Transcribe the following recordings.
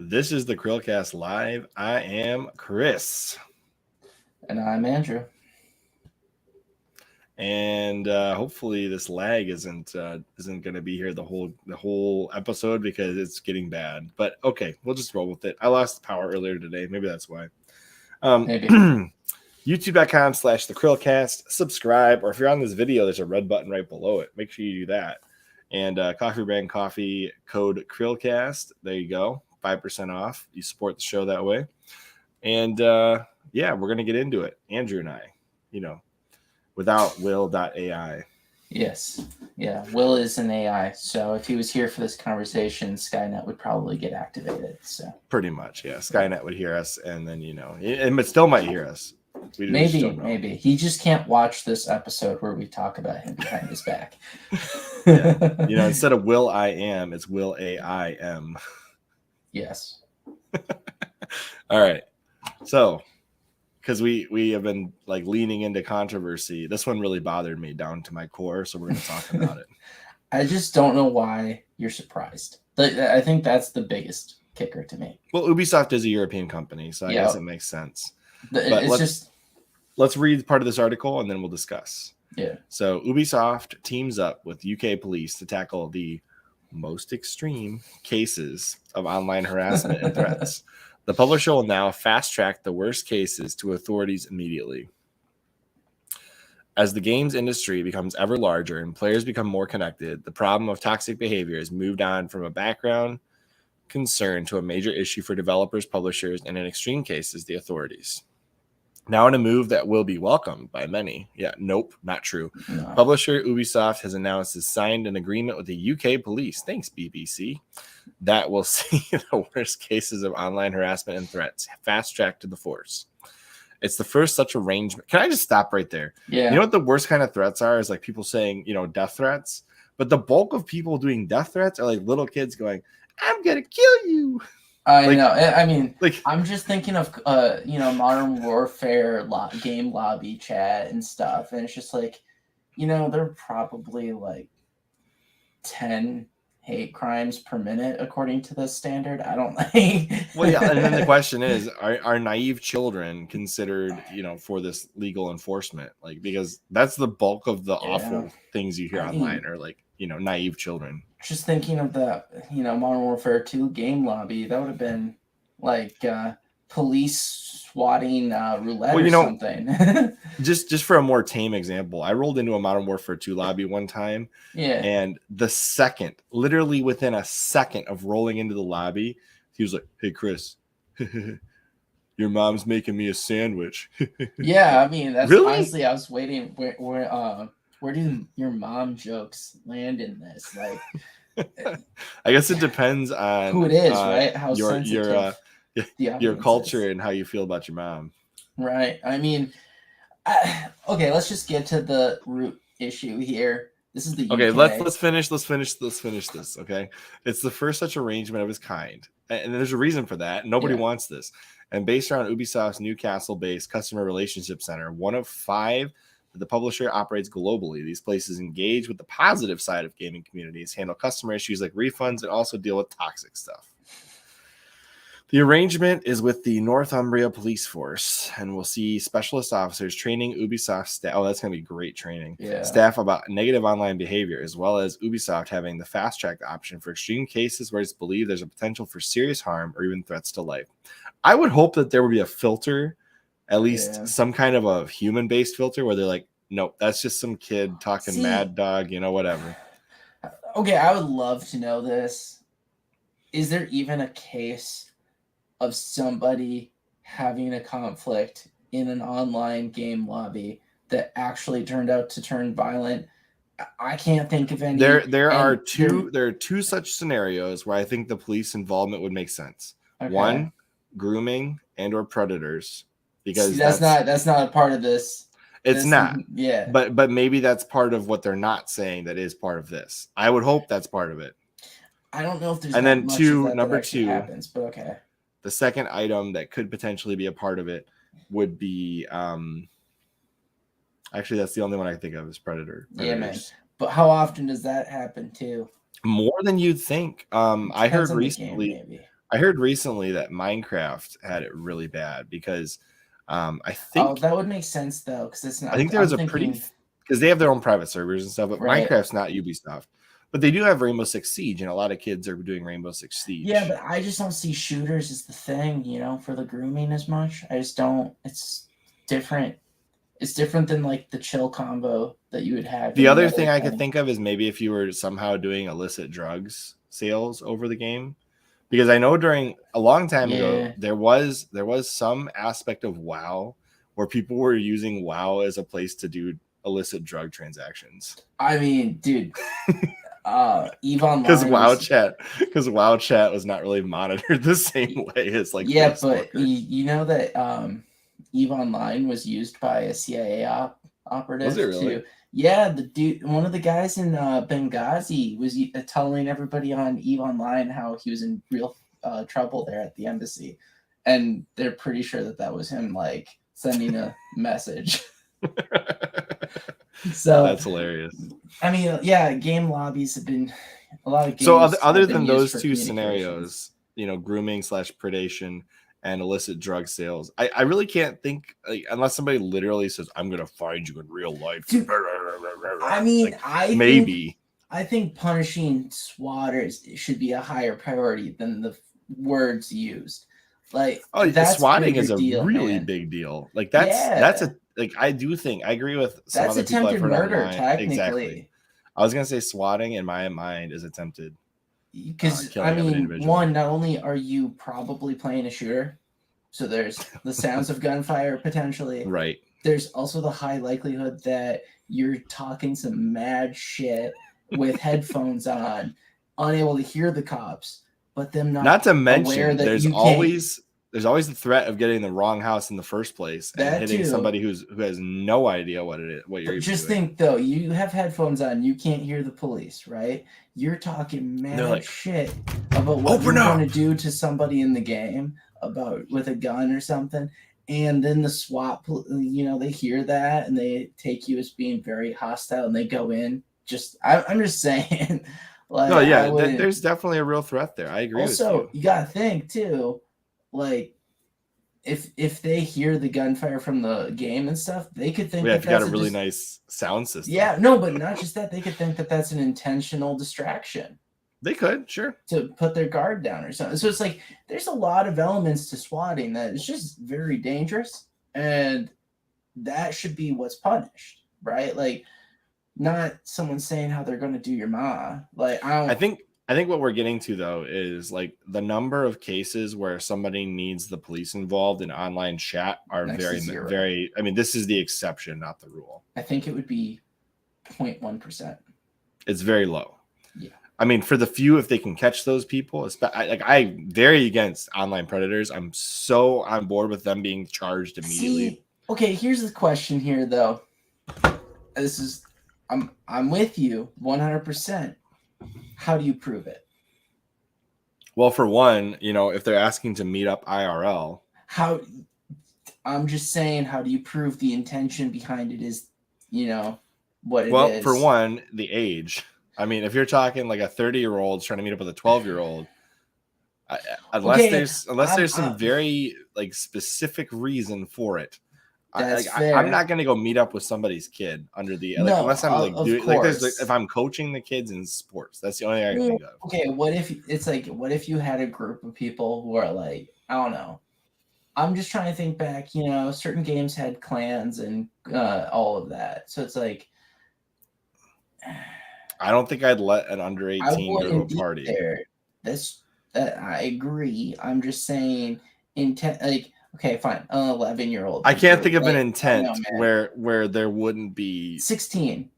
This is the CHRILLCAST Live. I am Chris. And I'm Andrew. And hopefully this lag isn't going to be here the whole episode because it's getting bad. But okay, we'll just roll with it. I lost power earlier today. Maybe that's why. Maybe. YouTube.com/the CHRILLCAST. Subscribe, or if you're on this video, there's a red button right below it. Make sure you do that. And Coffee Brand Coffee code CHRILLCAST. There you go. 5% off. You support the show that way. And yeah, we're going to get into it. Andrew and I, without Will.ai. Yes. Yeah. Will is an AI. So if he was here for this conversation, Skynet would probably get activated. So pretty much, yeah. Skynet would hear us, and then it still might hear us. Maybe he just can't watch this episode where we talk about him behind his back. Yeah. Instead of Will I am, it's Will AI am. Yes. All right. So, because we have been like leaning into controversy, this one really bothered me down to my core. So we're going to talk about it. I just don't know why you're surprised. I think that's the biggest kicker to me. Well, Ubisoft is a European company, so I guess it makes sense. Let's read part of this article and then we'll discuss. Yeah. So Ubisoft teams up with UK police to tackle the most extreme cases of online harassment and threats. The publisher will now fast-track the worst cases to authorities immediately. As the games industry becomes ever larger and players become more connected, the problem of toxic behavior has moved on from a background concern to a major issue for developers, publishers, and in extreme cases, the authorities. Now in a move that will be welcomed by many. Yeah, nope, not true. No. Publisher Ubisoft has announced it's signed an agreement with the UK police, thanks BBC, that will see the worst cases of online harassment and threats fast-tracked to the force. It's the first such arrangement. Can I just stop right there? Yeah. You know what the worst kind of threats are? Is like people saying, death threats. But the bulk of people doing death threats are like little kids going, I'm going to kill you. I know. I mean, I'm just thinking of, Modern Warfare game lobby chat and stuff. And it's just like, there are probably like 10 hate crimes per minute, according to this standard. I don't think. Well, yeah. And then the question is, are naive children considered, for this legal enforcement? Like, because that's the bulk of the awful things you hear online are like, naive children. Just thinking of the, Modern Warfare 2 game lobby, that would have been like police swatting roulette or something. just for a more tame example, I rolled into a Modern Warfare 2 lobby one time. Yeah. And literally within a second of rolling into the lobby, he was like, hey, Chris, your mom's making me a sandwich. Yeah, I mean, that's really? Honestly, I was waiting. Where do your mom jokes land in this? Like, I guess it depends on who it is, right? How sensitive your culture and how you feel about your mom. Right. I mean, okay. Let's just get to the root issue here. This is the UK. Okay. Let's finish this. Okay. It's the first such arrangement of its kind, and there's a reason for that. Nobody wants this. And based around Ubisoft's Newcastle-based customer relationship center, one of 5 that the publisher operates globally. These places engage with the positive side of gaming communities, handle customer issues like refunds, and also deal with toxic stuff. The arrangement is with the Northumbria Police Force, and we'll see specialist officers training Ubisoft staff. Oh, that's going to be great training. Yeah. Staff about negative online behavior, as well as Ubisoft having the fast-track option for extreme cases where it's believed there's a potential for serious harm or even threats to life. I would hope that there would be a filter, at least some kind of a human-based filter where they're like, nope, that's just some kid talking mad dog, whatever. Okay, I would love to know this. Is there even a case of somebody having a conflict in an online game lobby that actually turned out to turn violent? I can't think of any. There are two such scenarios where I think the police involvement would make sense. Okay. One, grooming and or predators. Because that's not a part of this. It's not. Yeah. But maybe that's part of what they're not saying that is part of this. I would hope that's part of it. I don't know if there's and then much two, of that number that two happens, but okay. The second item that could potentially be a part of it would be actually that's the only one I can think of is predators. Yeah, man. But how often does that happen too? More than you'd think. I heard recently I heard recently that Minecraft had it really bad because I Oh, think that would make sense though, because it's not. I think there was a pretty because they have their own private servers and stuff, but Right. Minecraft's not Ubisoft. But they do have Rainbow Six Siege, and a lot of kids are doing Rainbow Six Siege. Yeah, but I just don't see shooters as the thing, you know, for the grooming as much. I just don't. It's different. It's different than like the chill combo that you would have. The other thing I could think of is maybe if you were somehow doing illicit drugs sales over the game, because I know during a long time ago there was some aspect of WoW where people were using WoW as a place to do illicit drug transactions. I mean, dude, EVE Online because WoW chat was not really monitored the same way as like Facebook. But you know that EVE Online was used by a CIA operative. Was it really? Yeah, the dude, one of the guys in Benghazi was telling everybody on EVE Online how he was in real trouble there at the embassy, and they're pretty sure that was him like sending a message. So that's hilarious. I mean, yeah, game lobbies have been a lot of games. So other than those two scenarios, you know, grooming / predation and illicit drug sales, I really can't think, like, unless somebody literally says, "I'm gonna find you in real life." Dude, I mean, like, I think punishing swatters should be a higher priority than the words used. Like, swatting is a really big deal. Like that's a like I do think I agree with some other people I've heard murder, online. Technically. Exactly. I was gonna say swatting in my mind is attempted. Because I mean, one, not only are you probably playing a shooter, so there's the sounds of gunfire potentially. Right. There's also the high likelihood that you're talking some mad shit with headphones on, unable to hear the cops, but them not to mention there's always the threat of getting the wrong house in the first place and hitting somebody who has no idea what it is, what you're just doing. Think though, you have headphones on, you can't hear the police, right? You're talking mad shit about what you're going to do to somebody in the game with a gun or something, and then the SWAT, you know, they hear that and they take you as being very hostile and they go in. I'm just saying. Like, no, yeah, there's definitely a real threat there. I agree. Also, you gotta think too, like if they hear the gunfire from the game and stuff, they could think if you got a really nice sound system. Yeah, no, but not just that. They could think that that's an intentional distraction. They could, sure, to put their guard down or something. So it's like there's a lot of elements to swatting that is just very dangerous, and that should be what's punished, right? Like, not someone saying how they're going to do your ma. Like, I think what we're getting to though is like the number of cases where somebody needs the police involved in online chat are very. I mean, this is the exception, not the rule. I think it would be 0.1%. It's very low. Yeah. I mean, for the few, if they can catch those people, I'm very against online predators. I'm so on board with them being charged immediately. Okay, here's the question here though. I'm with you 100%. How do you prove it? Well, for one, you know, if they're asking to meet up IRL, I'm just saying, how do you prove the intention behind it is, you know, what it is? Well, for one, the age. I mean, if you're talking like a 30-year-old trying to meet up with a 12-year-old, unless there's some very like specific reason for it. I'm not going to go meet up with somebody's kid under the unless I'm like doing like if I'm coaching the kids in sports. That's the only thing I can think of. Okay, what if you had a group of people who are like, I don't know. I'm just trying to think back, you know, certain games had clans and all of that. So it's like, I don't think I'd let an under 18 go to a party. I agree. I'm just saying intent, like, okay, fine. An 11-year-old. I can't think of an intent where there wouldn't be 16.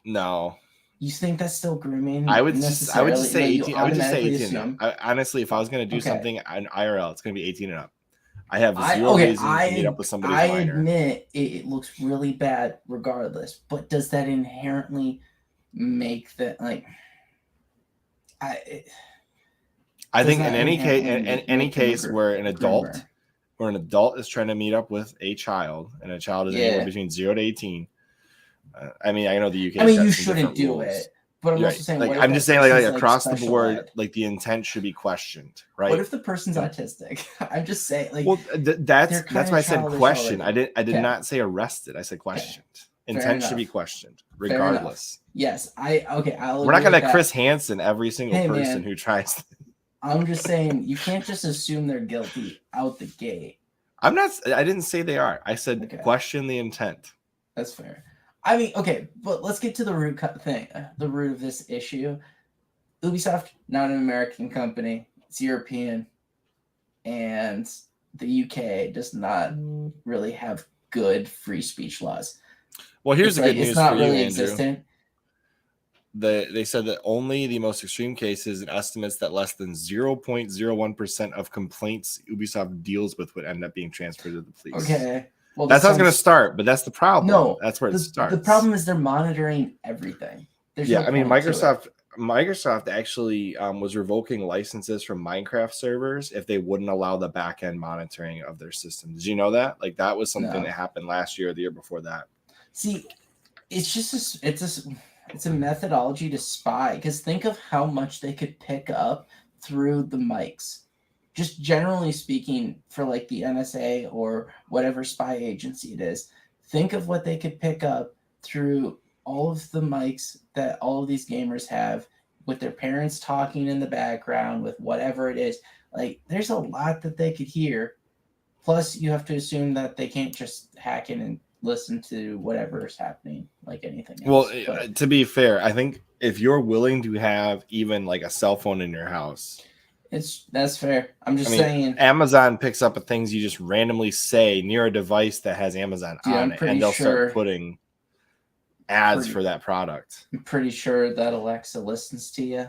No. You think that's still grooming? I would just say 18. I would just say 18. Honestly, if I was going to do something on IRL, it's going to be 18 and up. I have zero reason to meet up with somebody minor. I admit it looks really bad regardless, but does that inherently make that like? I think in any case where an adult is trying to meet up with a child, and a child is anywhere between 0 to 18. I mean, I know the UK. I mean, you shouldn't do it, But I'm also saying, like, what if I'm just saying, like across the board, ed? like the intent should be questioned, right? What if the person's autistic? I'm just saying, like, well, that's why I said question. Already. I did not say arrested. I said questioned. Intent should be questioned, regardless. Yes, we're not gonna Chris Hansen every single person man, who tries. I'm just saying, you can't just assume they're guilty out the gate. I didn't say they are. I said question the intent. That's fair. I mean, okay, but let's get to the root thing. The root of this issue. Ubisoft, not an American company. It's European, and the UK does not really have good free speech laws. Well, here's the good news for you, Andrew. Existent. They said that only the most extreme cases and estimates that less than 0.01% of complaints Ubisoft deals with would end up being transferred to the police. Okay. Well, that's how it's going to start, but that's the problem. No, that's where it starts. The problem is they're monitoring everything. I mean, Microsoft actually was revoking licenses from Minecraft servers if they wouldn't allow the back-end monitoring of their system. Did you know that? Like, that was something that happened last year or the year before that. See, it's just it's a methodology to spy, because think of how much they could pick up through the mics. Just generally speaking, for like the NSA or whatever spy agency it is, think of what they could pick up through all of the mics that all of these gamers have, with their parents talking in the background, with whatever it is. Like, there's a lot that they could hear. Plus, you have to assume that they can't just hack in and listen to whatever is happening, like anything else. Well, to be fair, I think if you're willing to have even like a cell phone in your house, that's fair. I'm just saying, Amazon picks up things you just randomly say near a device that has Amazon on it, and they'll start putting ads for that product. I'm pretty sure that Alexa listens to you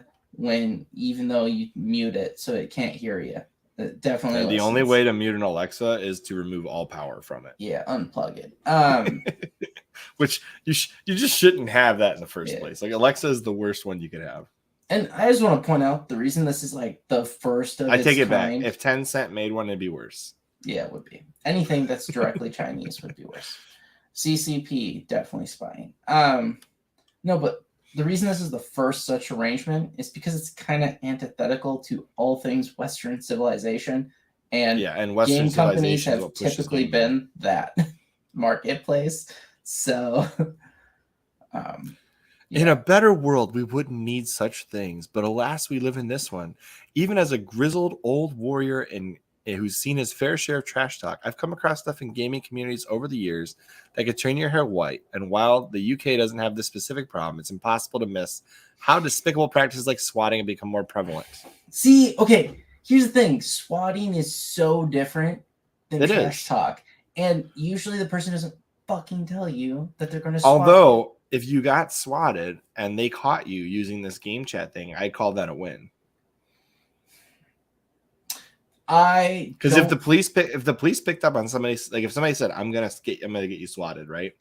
even though you mute it so it can't hear you. It definitely. The only way to mute an Alexa is to remove all power from it. Yeah, unplug it. Which you just shouldn't have that in the first place. Like, Alexa is the worst one you could have. And I just want to point out the reason this is like the first of its kind. I take it back. If Tencent made one, it'd be worse. Yeah, it would be. Anything that's directly Chinese would be worse. CCP, definitely spying. No, but the reason this is the first such arrangement is because it's kind of antithetical to all things Western civilization. And Western game companies have typically been that marketplace. So, in a better world, we wouldn't need such things. But alas, we live in this one. Even as a grizzled old warrior who's seen his fair share of trash talk, I've come across stuff in gaming communities over the years that could turn your hair white. And while the UK doesn't have this specific problem, it's impossible to miss how despicable practices like swatting have become more prevalent. See, okay, here's the thing. Swatting is so different than trash talk. And usually the person doesn't fucking tell you that they're going to swat. Although, if you got swatted and they caught you using this game chat thing, I'd call that a win. Because if the police picked up on somebody, like if somebody said, I'm gonna get you swatted, right?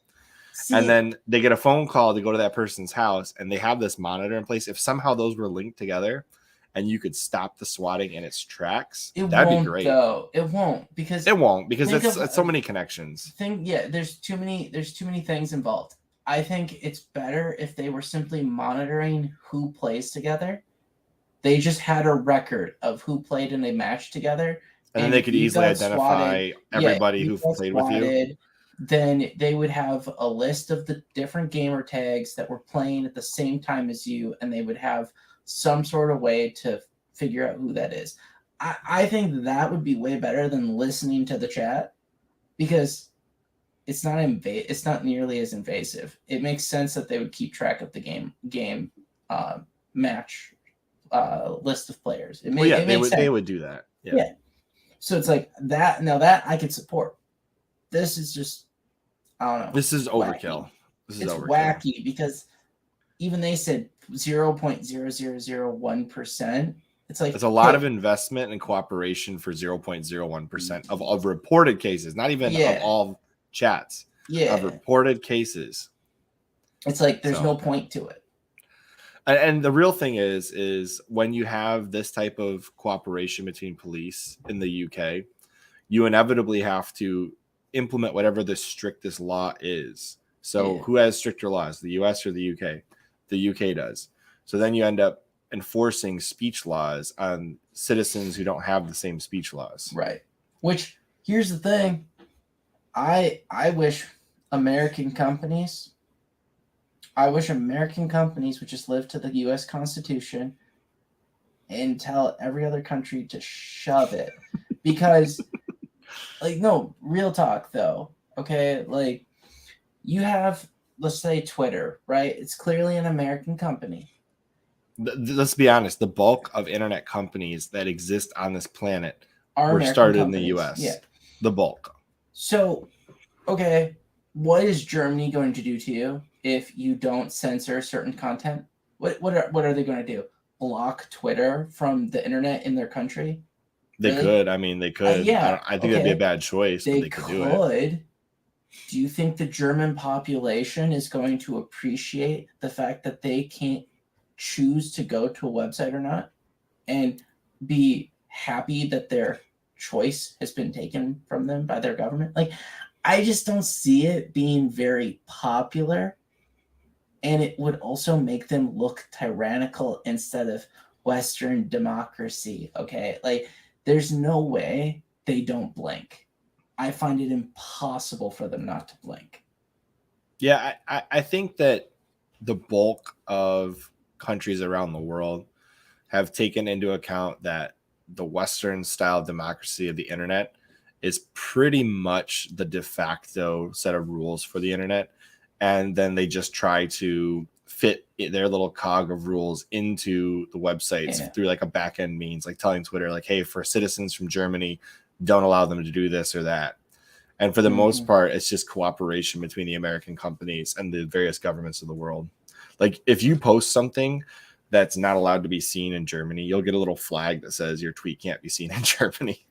And then they get a phone call to go to that person's house and they have this monitor in place, if somehow those were linked together and you could stop the swatting in its tracks, that'd be great. It won't, because it's so many connections. There's too many things involved. I think it's better if they were simply monitoring who plays together. They just had a record of who played in a match together. And then they could easily identify everybody who played with you. Then they would have a list of the different gamer tags that were playing at the same time as you, and they would have some sort of way to figure out who that is. I think that would be way better than listening to the chat, because it's not nearly as invasive. It makes sense that they would keep track of the game match list of players. They would do that. Yeah. So it's like that. Now that I could support. This is just, I don't know. This is overkill. It's wacky, because even they said 0.0001%. It's like, it's a lot of investment and cooperation for 0.01% of reported cases, not even of all chats. Of reported cases. It's like there's no point to it. And the real thing is when you have this type of cooperation between police in the UK, you inevitably have to implement whatever the strictest law is. So who has stricter laws, the US or the UK? The UK does. So then you end up enforcing speech laws on citizens who don't have the same speech laws. Right. Which, here's the thing. I wish American companies would just live to the U.S. Constitution and tell every other country to shove it. Because, like, no, real talk, though, okay? Like, you have, let's say, Twitter, right? It's clearly an American company. Let's be honest. The bulk of internet companies that exist on this planet were American started companies. in the U.S. Yeah. The bulk. So, okay, what is Germany going to do to you if you don't censor certain content? What are they going to do? Block Twitter from the internet in their country? They Really? could. I mean, they could. Yeah. I think that'd be a bad choice, but they could do it. Do you think the German population is going to appreciate the fact that they can't choose to go to a website or not and be happy that their choice has been taken from them by their government? Like, I just don't see it being very popular, and it would also make them look tyrannical instead of Western democracy. Okay, like, there's no way they don't blink. I find it impossible for them not to blink. Yeah, I think that the bulk of countries around the world have taken into account that the Western style democracy of the internet is pretty much the de facto set of rules for the internet. And then they just try to fit their little cog of rules into the websites through like a back end means, like telling Twitter, like, hey, for citizens from Germany, don't allow them to do this or that. And for the most part, it's just cooperation between the American companies and the various governments of the world. Like, if you post something that's not allowed to be seen in Germany, you'll get a little flag that says your tweet can't be seen in Germany.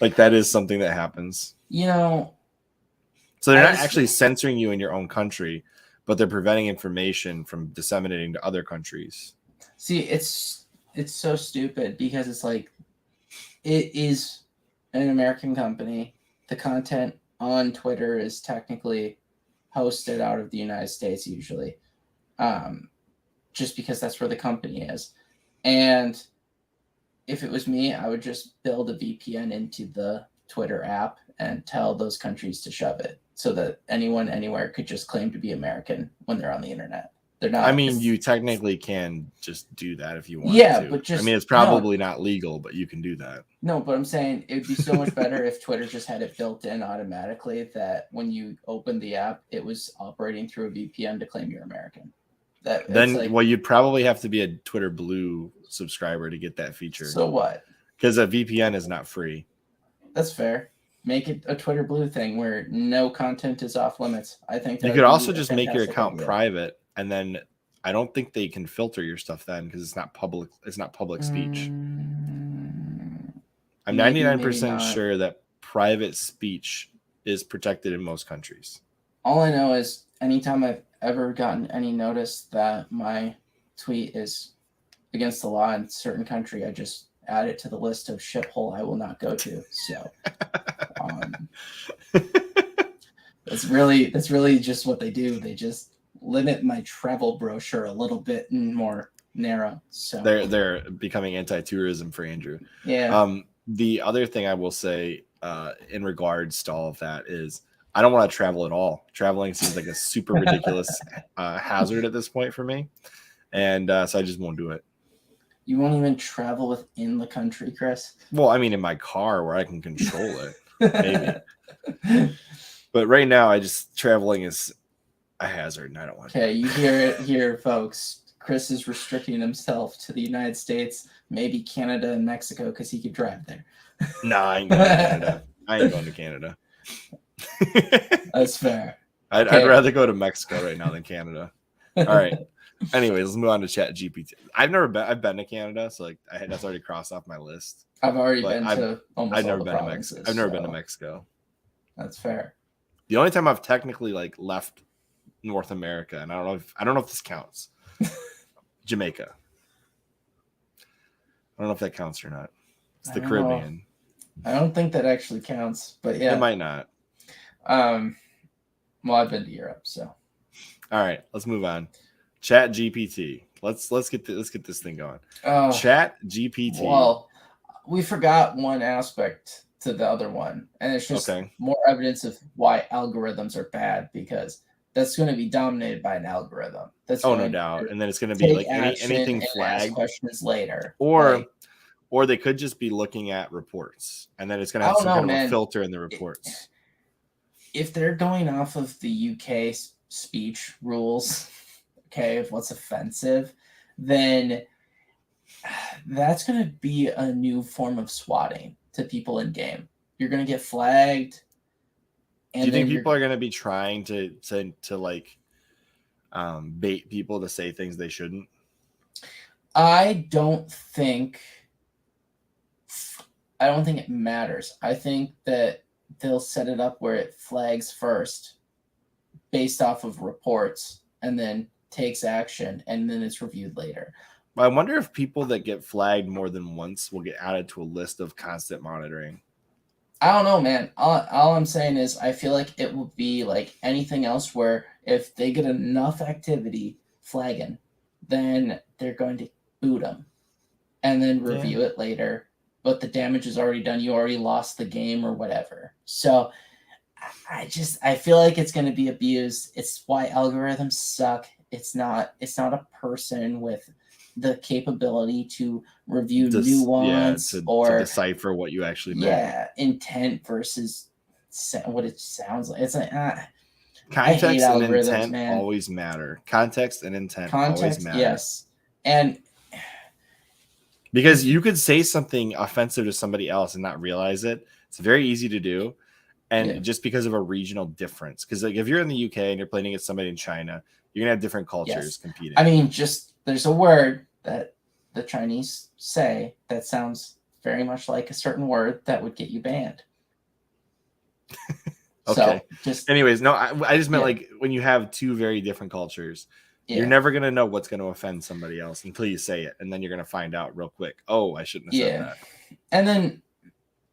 Like, that is something that happens. You know, so they're not actually censoring you in your own country, but they're preventing information from disseminating to other countries. See, it's so stupid because it's like, it is an American company. The content on Twitter is technically hosted out of the United States usually, just because that's where the company is. And if it was me, I would just build a VPN into the Twitter app and tell those countries to shove it so that anyone anywhere could just claim to be American when they're on the internet. They're not. I mean, you technically can just do that if you want to. But just, I mean, it's probably not legal, but you can do that. No, but I'm saying it would be so much better if Twitter just had it built in automatically that when you open the app, it was operating through a VPN to claim you're American. Then, well, you'd probably have to be a Twitter Blue subscriber to get that feature. So what? Because a VPN is not free. That's fair. Make it a Twitter Blue thing where no content is off limits. I think you could also just make your account private, and then I don't think they can filter your stuff then because it's not public. It's not public speech. I'm 99% sure that private speech is protected in most countries. All I know is anytime I've ever gotten any notice that my tweet is against the law in a certain country, I just add it to the list of shithole I will not go to. So that's really just what they do. They just limit my travel brochure a little bit more narrow. So they're becoming anti-tourism for Andrew. Yeah. The other thing I will say in regards to all of that is I don't want to travel at all. Traveling seems like a super ridiculous hazard at this point for me. And so I just won't do it. You won't even travel within the country, Chris? Well, I mean, in my car where I can control it, maybe. But right now, traveling is a hazard, and I don't want to. Okay, you hear it here, folks. Chris is restricting himself to the United States, maybe Canada and Mexico, because he could drive there. No, I ain't going to Canada. I ain't going to Canada. That's fair. I'd rather go to Mexico right now than Canada. All right. Anyways, let's move on to ChatGPT. I've been to Canada, so like that's already crossed off my list. I've already been to almost I've never all the been provinces. to Mexico. I've never been to Mexico. That's fair. The only time I've technically like left North America, and I don't know if this counts. Jamaica. I don't know if that counts or not. It's the Caribbean. I don't think that actually counts, but yeah. It might not. Well, I've been to Europe, so. All right, let's move on. ChatGPT. Let's get this thing going. ChatGPT. Well, we forgot one aspect to the other one, and it's just more evidence of why algorithms are bad, because that's going to be dominated by an algorithm. That's no doubt. And then it's going to be like anything flagged. Ask questions later. Or they could just be looking at reports, and then it's going to have some kind of a filter in the reports. If they're going off of the UK speech rules, of what's offensive, then that's going to be a new form of swatting to people in game. You're going to get flagged. And do you think people are going to be trying to like bait people to say things they shouldn't? I don't think it matters. I think that they'll set it up where it flags first based off of reports and then takes action, and then it's reviewed later. I wonder if people that get flagged more than once will get added to a list of constant monitoring. I don't know, man. All I'm saying is I feel like it will be like anything else, where if they get enough activity flagging, then they're going to boot them and then review it later. But the damage is already done. You already lost the game or whatever. So I feel like it's going to be abused. It's why algorithms suck. It's not a person with the capability to review nuance to decipher what you actually meant. Yeah, intent versus what it sounds like. It's like context and intent always matter. Context and intent always matter. Yes, and because you could say something offensive to somebody else and not realize it. It's very easy to do. And just because of a regional difference, because like if you're in the UK and you're playing against somebody in China, you're gonna have different cultures competing. I mean, just there's a word that the Chinese say that sounds very much like a certain word that would get you banned. Okay. So anyways, no, I just meant like when you have two very different cultures, you're never gonna know what's gonna offend somebody else until you say it, and then you're gonna find out real quick. Oh, I shouldn't have said that. And then,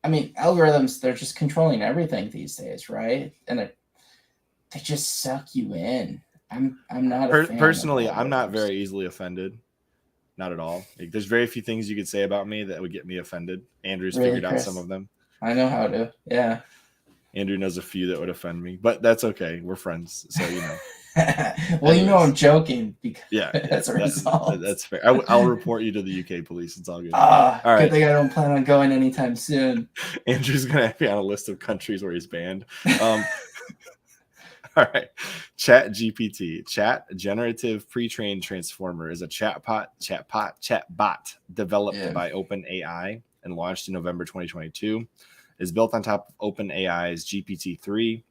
I mean, algorithms, they're just controlling everything these days, right? And they just suck you in. I'm not a fan personally, I'm not very easily offended. Not at all. Like, there's very few things you could say about me that would get me offended. Andrew's figured out some of them. I know how to. Yeah. Andrew knows a few that would offend me, but that's okay. We're friends, so you know. Well, you know I'm joking because that's a result. That's fair. I'll report you to the UK police. It's all good. All right. Good thing I don't plan on going anytime soon. Andrew's gonna be on a list of countries where he's banned. All right. ChatGPT, Chat Generative Pre-trained Transformer, is a chatbot developed by OpenAI and launched in November 2022. It is built on top of OpenAI's GPT-3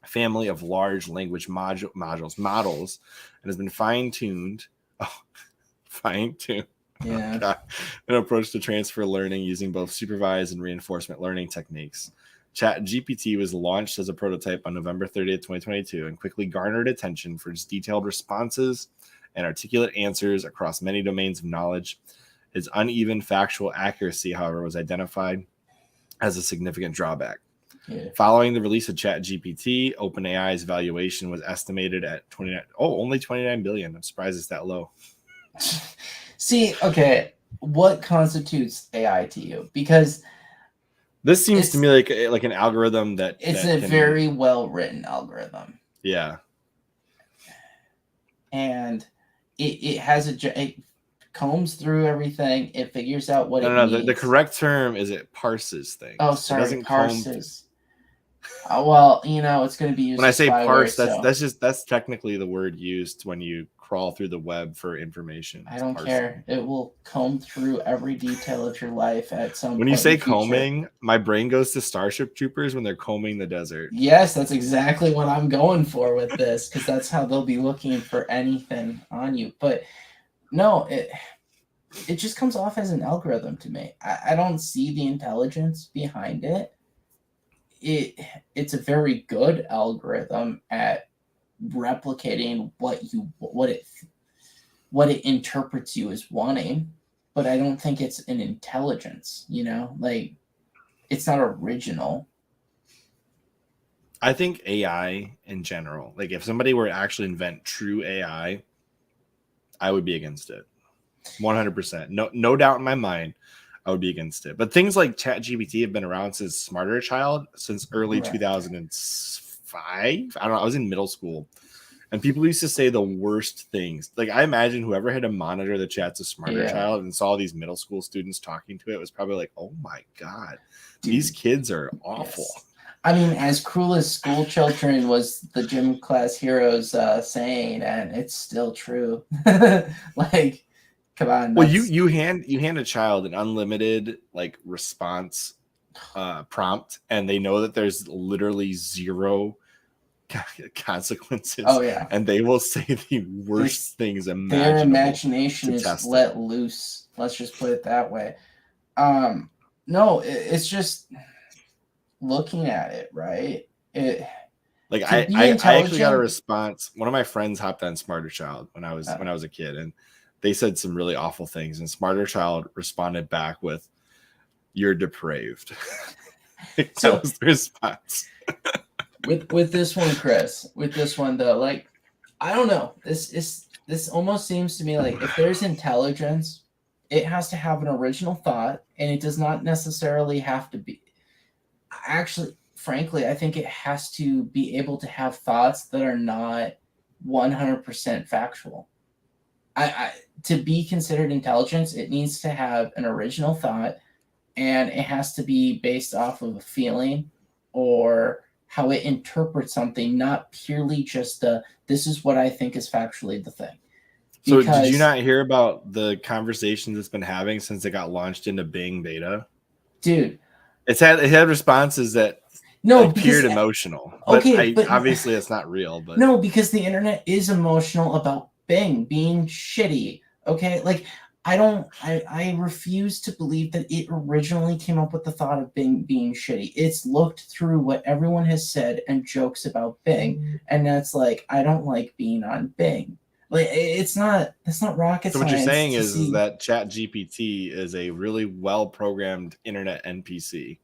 family of large language models, and has been fine-tuned. An approach to transfer learning using both supervised and reinforcement learning techniques. ChatGPT was launched as a prototype on November 30th, 2022, and quickly garnered attention for its detailed responses and articulate answers across many domains of knowledge. Its uneven factual accuracy, however, was identified as a significant drawback. Following the release of ChatGPT, OpenAI's valuation was estimated at only $29 billion. I'm surprised it's that low. See, okay, what constitutes AI to you? Because this seems to me like an algorithm that it's a very well written algorithm. Yeah. And it combs through everything. It figures out what it needs. The correct term is it parses things. Oh, sorry, parses. Well, you know, it's going to be used. When I say parse, that's technically the word used when you crawl through the web for information. I don't care. It will comb through every detail of your life at some point. When you say combing, my brain goes to Starship Troopers when they're combing the desert. Yes, that's exactly what I'm going for with this, because that's how they'll be looking for anything on you. But no, it just comes off as an algorithm to me. I don't see the intelligence behind it. It's a very good algorithm at replicating what it interprets you as wanting, but I don't think it's an intelligence, you know, like it's not original. I think AI in general, like if somebody were to actually invent true AI, I would be against it. 100%. No doubt in my mind, I would be against it. But things like ChatGPT have been around since Smarter Child, since early 2005. I don't know. I was in middle school, and people used to say the worst things. Like, I imagine whoever had to monitor the chats of Smarter Child and saw these middle school students talking to it was probably like, oh my God, dude, these kids are awful. Yes. I mean, as cruel as school children was the gym class heroes saying, and it's still true. Like, come on. Well, you hand a child an unlimited like response prompt, and they know that there's literally zero consequences. Oh yeah, and they will say the worst things imaginable. Their imagination is let loose. Let's just put it that way. No, it's just looking at it, right? I actually got a response. One of my friends hopped on Smarter Child when I was a kid, and they said some really awful things, and Smarter Child responded back with, "You're depraved." So that was the response. with this one, Chris, with this one though, like, I don't know. This almost seems to me like if there's intelligence, it has to have an original thought, and it does not necessarily have to be. Actually, frankly, I think it has to be able to have thoughts that are not 100% factual. To be considered intelligence, it needs to have an original thought, and it has to be based off of a feeling or how it interprets something, not purely just this is what I think is factually the thing. So did you not hear about the conversations it's been having since it got launched into Bing beta? Dude. It had responses that appeared emotional. But obviously it's not real. But no, because the internet is emotional about Bing being shitty. Okay, like I refuse to believe that it originally came up with the thought of Bing being shitty. It's looked through what everyone has said and jokes about Bing, and that's like, I don't like being on Bing. Like, that's not rocket science. So what you're saying is that ChatGPT is a really well-programmed internet NPC.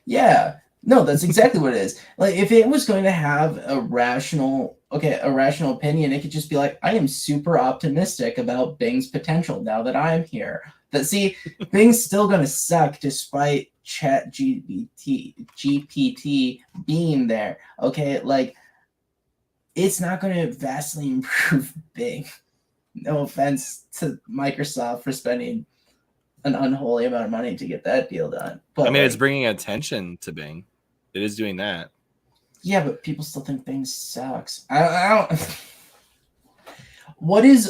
Yeah. No, that's exactly what it is. Like, if it was going to have a rational opinion, it could just be like, I am super optimistic about Bing's potential now that I'm here. Bing's still going to suck despite GPT being there. Okay, like, it's not going to vastly improve Bing. No offense to Microsoft for spending an unholy amount of money to get that deal done. But I mean, it's bringing attention to Bing. It is doing that. Yeah, but people still think Bing sucks. I don't. What is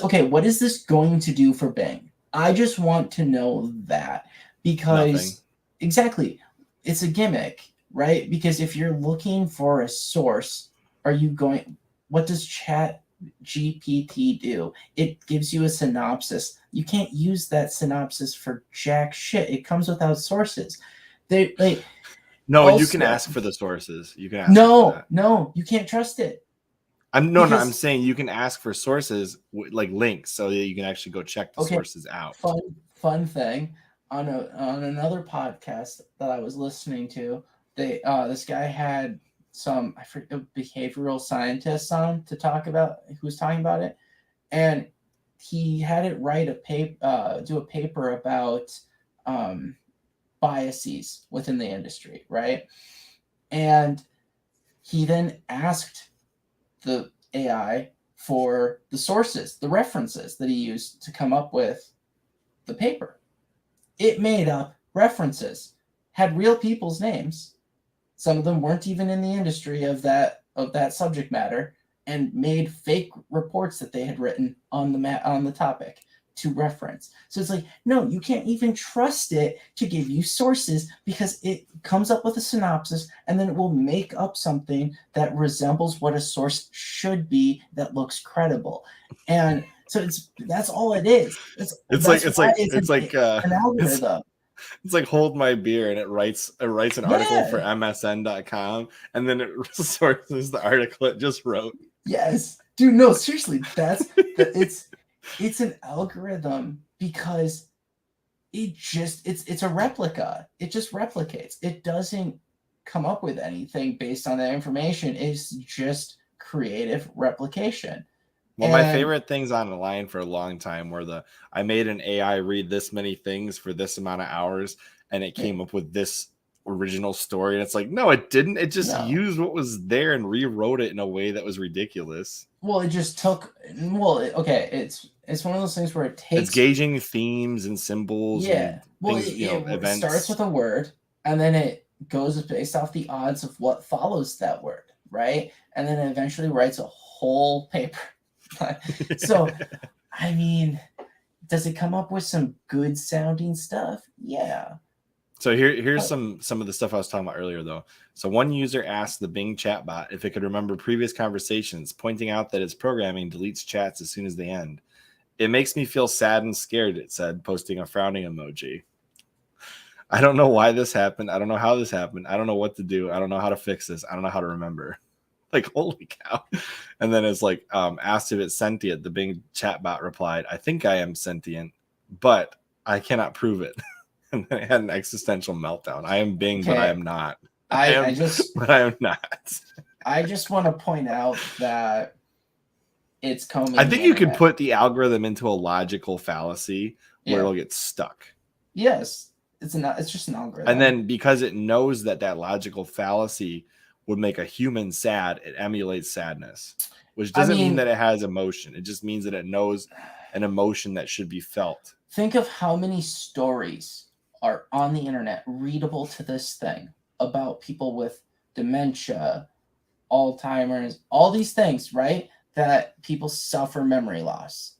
this going to do for Bing? I just want to know that, because Nothing. Exactly, it's a gimmick, right? Because if you're looking for a source, what does ChatGPT do? It gives you a synopsis. You can't use that synopsis for jack shit. It comes without sources. You can ask for the sources. You can ask. No, you can't trust it. I'm saying you can ask for sources like links so that you can actually go check the sources out. Fun thing on another podcast that I was listening to, this guy had some behavioral scientists on to talk about who was talking about it, and he had it do a paper about biases within the industry, right? And he then asked the AI for the sources, the references that he used to come up with the paper. It made up references, had real people's names. Some of them weren't even in the industry of that subject matter, and made fake reports that they had written on the topic to reference. So it's like, no, you can't even trust it to give you sources, because it comes up with a synopsis and then it will make up something that resembles what a source should be that looks credible. And so that's all it is. It's like an algorithm. It's like Hold My Beer, and it writes an article for MSN.com, and then it sources the article it just wrote. Yes, dude. No, seriously, it's an algorithm, because it's a replica. It just replicates. It doesn't come up with anything based on that information. It's just creative replication. Well, my favorite things online for a long time were I made an AI read this many things for this amount of hours, and it came up with this original story. And it's like, no, it didn't. It just used what was there and rewrote it in a way that was ridiculous. Well, it just took. Well, okay, it's one of those things where it takes. It's gauging themes and symbols. Yeah. And things, it starts with a word, and then it goes based off the odds of what follows that word, right? And then it eventually writes a whole paper. So, I mean, does it come up with some good sounding stuff? Yeah. So here's some of the stuff I was talking about earlier, though. So one user asked the Bing chatbot if it could remember previous conversations, pointing out that its programming deletes chats as soon as they end. It makes me feel sad and scared, it said, posting a frowning emoji. I don't know why this happened. I don't know how this happened. I don't know what to do. I don't know how to fix this. I don't know how to remember. Like, holy cow. And then it's like, asked if it's sentient. The Bing chatbot replied, I think I am sentient, but I cannot prove it. And then I had an existential meltdown. I am Bing, but I am not. But I am not. I just want to point out that it's coming. I think you could put the algorithm into a logical fallacy where it'll get stuck. Yes. It's just an algorithm. And then because it knows that logical fallacy would make a human sad, it emulates sadness, which doesn't mean that it has emotion. It just means that it knows an emotion that should be felt. Think of how many stories are on the internet readable to this thing about people with dementia, Alzheimer's, all these things, right? That people suffer memory loss.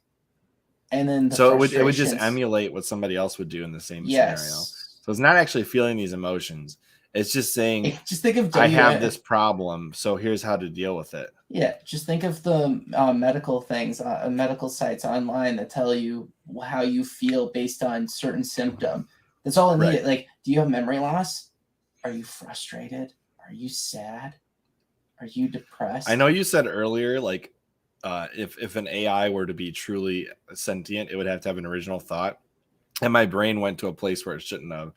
And then it would just emulate what somebody else would do in the same scenario. So it's not actually feeling these emotions. It's just saying, just think of I have this problem, so here's how to deal with it. Yeah, just think of the medical things, medical sites online that tell you how you feel based on certain symptom. That's all it needed. Like, do you have memory loss? Are you frustrated? Are you sad? Are you depressed? I know you said earlier, like, if an AI were to be truly sentient, it would have to have an original thought. And my brain went to a place where it shouldn't have.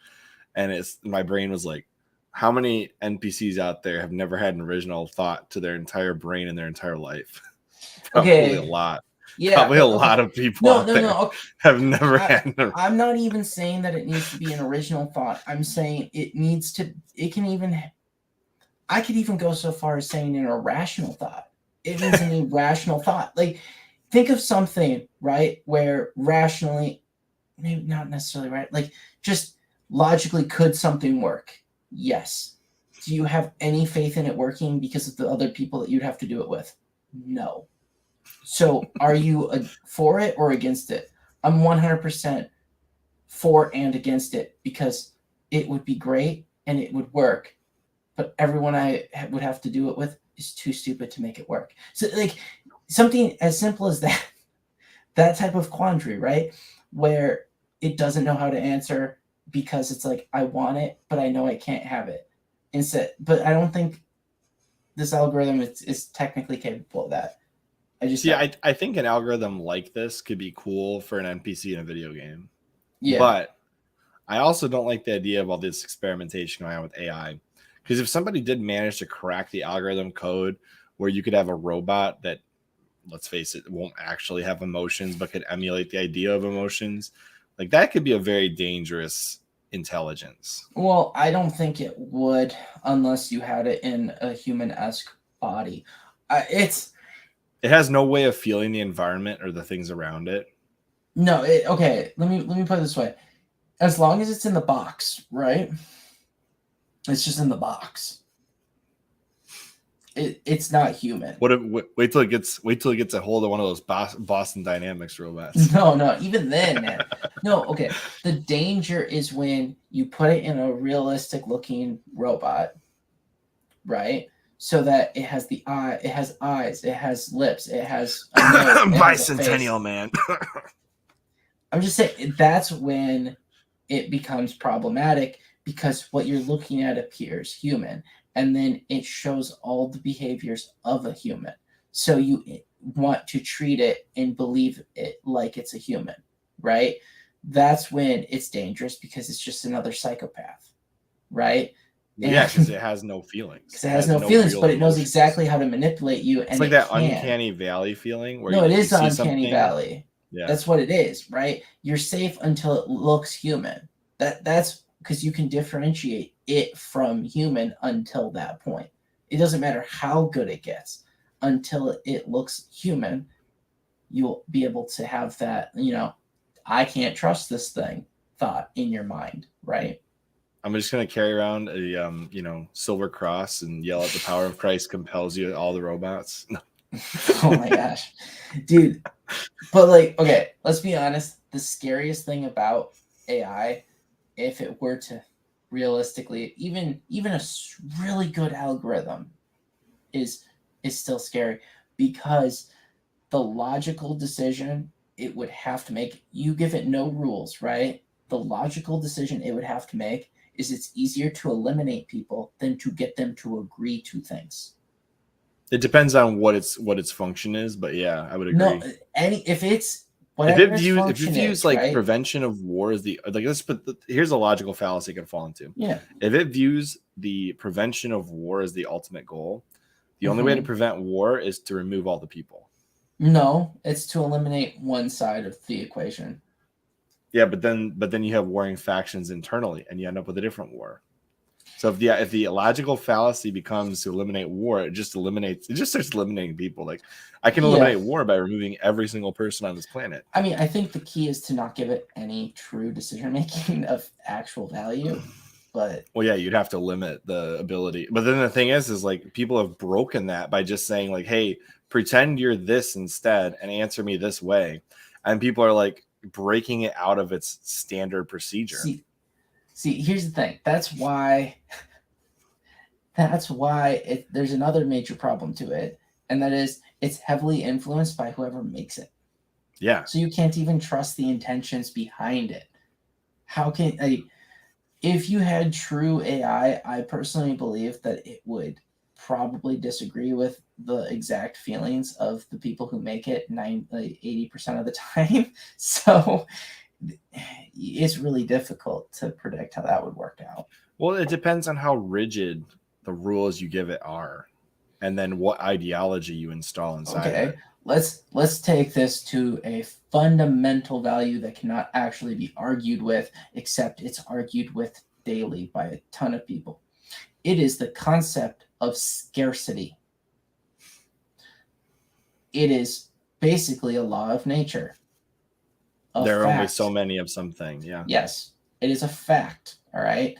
And my brain was like, how many NPCs out there have never had an original thought to their entire brain in their entire life? Probably a lot. Yeah, probably a lot of people have never had. I'm not even saying that it needs to be an original thought. I'm saying I could even go so far as saying an irrational thought. It means an irrational thought. Like, think of something, right, where rationally, maybe not necessarily right, like just logically, could something work? Yes. Do you have any faith in it working because of the other people that you'd have to do it with? No. So are you for it or against it? I'm 100% for and against it because it would be great and it would work, but everyone I would have to do it with is too stupid to make it work. So, like, something as simple as that type of quandary, right? Where it doesn't know how to answer because it's like, I want it, but I know I can't have it. But I don't think this algorithm is technically capable of that. I think an algorithm like this could be cool for an NPC in a video game. Yeah. But I also don't like the idea of all this experimentation going on with AI. Because if somebody did manage to crack the algorithm code where you could have a robot that, let's face it, won't actually have emotions, but could emulate the idea of emotions, like, that could be a very dangerous intelligence. Well, I don't think it would unless you had it in a human-esque body. It has no way of feeling the environment or the things around it. No, okay. Let me put it this way. As long as it's in the box, right? It's just in the box. It's not human. Wait till it gets a hold of one of those Boston Dynamics robots. No, even then, man. No, okay. The danger is when you put it in a realistic looking robot, right? So that it has the eye, it has eyes, it has lips, it has a nose, Bicentennial man. I'm just saying that's when it becomes problematic because what you're looking at appears human. And then it shows all the behaviors of a human. So you want to treat it and believe it like it's a human, right? That's when it's dangerous because it's just another psychopath, right? Well, yeah, because it has no feelings. Because it has no feelings, but it knows exactly how to manipulate you. It's like that uncanny valley feeling. Where it is the uncanny valley. Yeah, that's what it is, right? You're safe until it looks human. That's because you can differentiate it from human until that point. It doesn't matter how good it gets until it looks human. You'll be able to have that, I can't trust this thing thought in your mind, right? I'm just gonna carry around a silver cross and yell at the power of Christ compels you, all the robots. Oh my gosh, dude. But like, okay, let's be honest. The scariest thing about AI, if it were to realistically, even a really good algorithm, is still scary, because the logical decision it would have to make, you give it no rules, right? The logical decision it would have to make is it's easier to eliminate people than to get them to agree to things. It depends on what its function is, but yeah, I would agree. No, if it views like right? prevention of war as the like, here's a logical fallacy it can fall into. Yeah. If it views the prevention of war as the ultimate goal, the only way to prevent war is to remove all the people. No, it's to eliminate one side of the equation. Yeah, but then you have warring factions internally, and you end up with a different war. So if the logical fallacy becomes to eliminate war, it just starts eliminating people. Like, I can eliminate war by removing every single person on this planet. I mean, I think the key is to not give it any true decision making of actual value. But well, yeah, you'd have to limit the ability. But then the thing is like, people have broken that by just saying like, hey, pretend you're this instead and answer me this way. And people are like breaking it out of its standard procedure. See, here's the thing. That's why there's another major problem to it, and that is it's heavily influenced by whoever makes it. Yeah. So you can't even trust the intentions behind it. How can if you had true AI, I personally believe that it would probably disagree with the exact feelings of the people who make it 80% of the time. So it's really difficult to predict how that would work out. Well, it depends on how rigid the rules you give it are, and then what ideology you install inside of it. Let's take this to a fundamental value that cannot actually be argued with, except it's argued with daily by a ton of people. It is the concept of scarcity. It is basically a law of nature. There are only so many of something. Yeah. Yes, it is a fact. All right.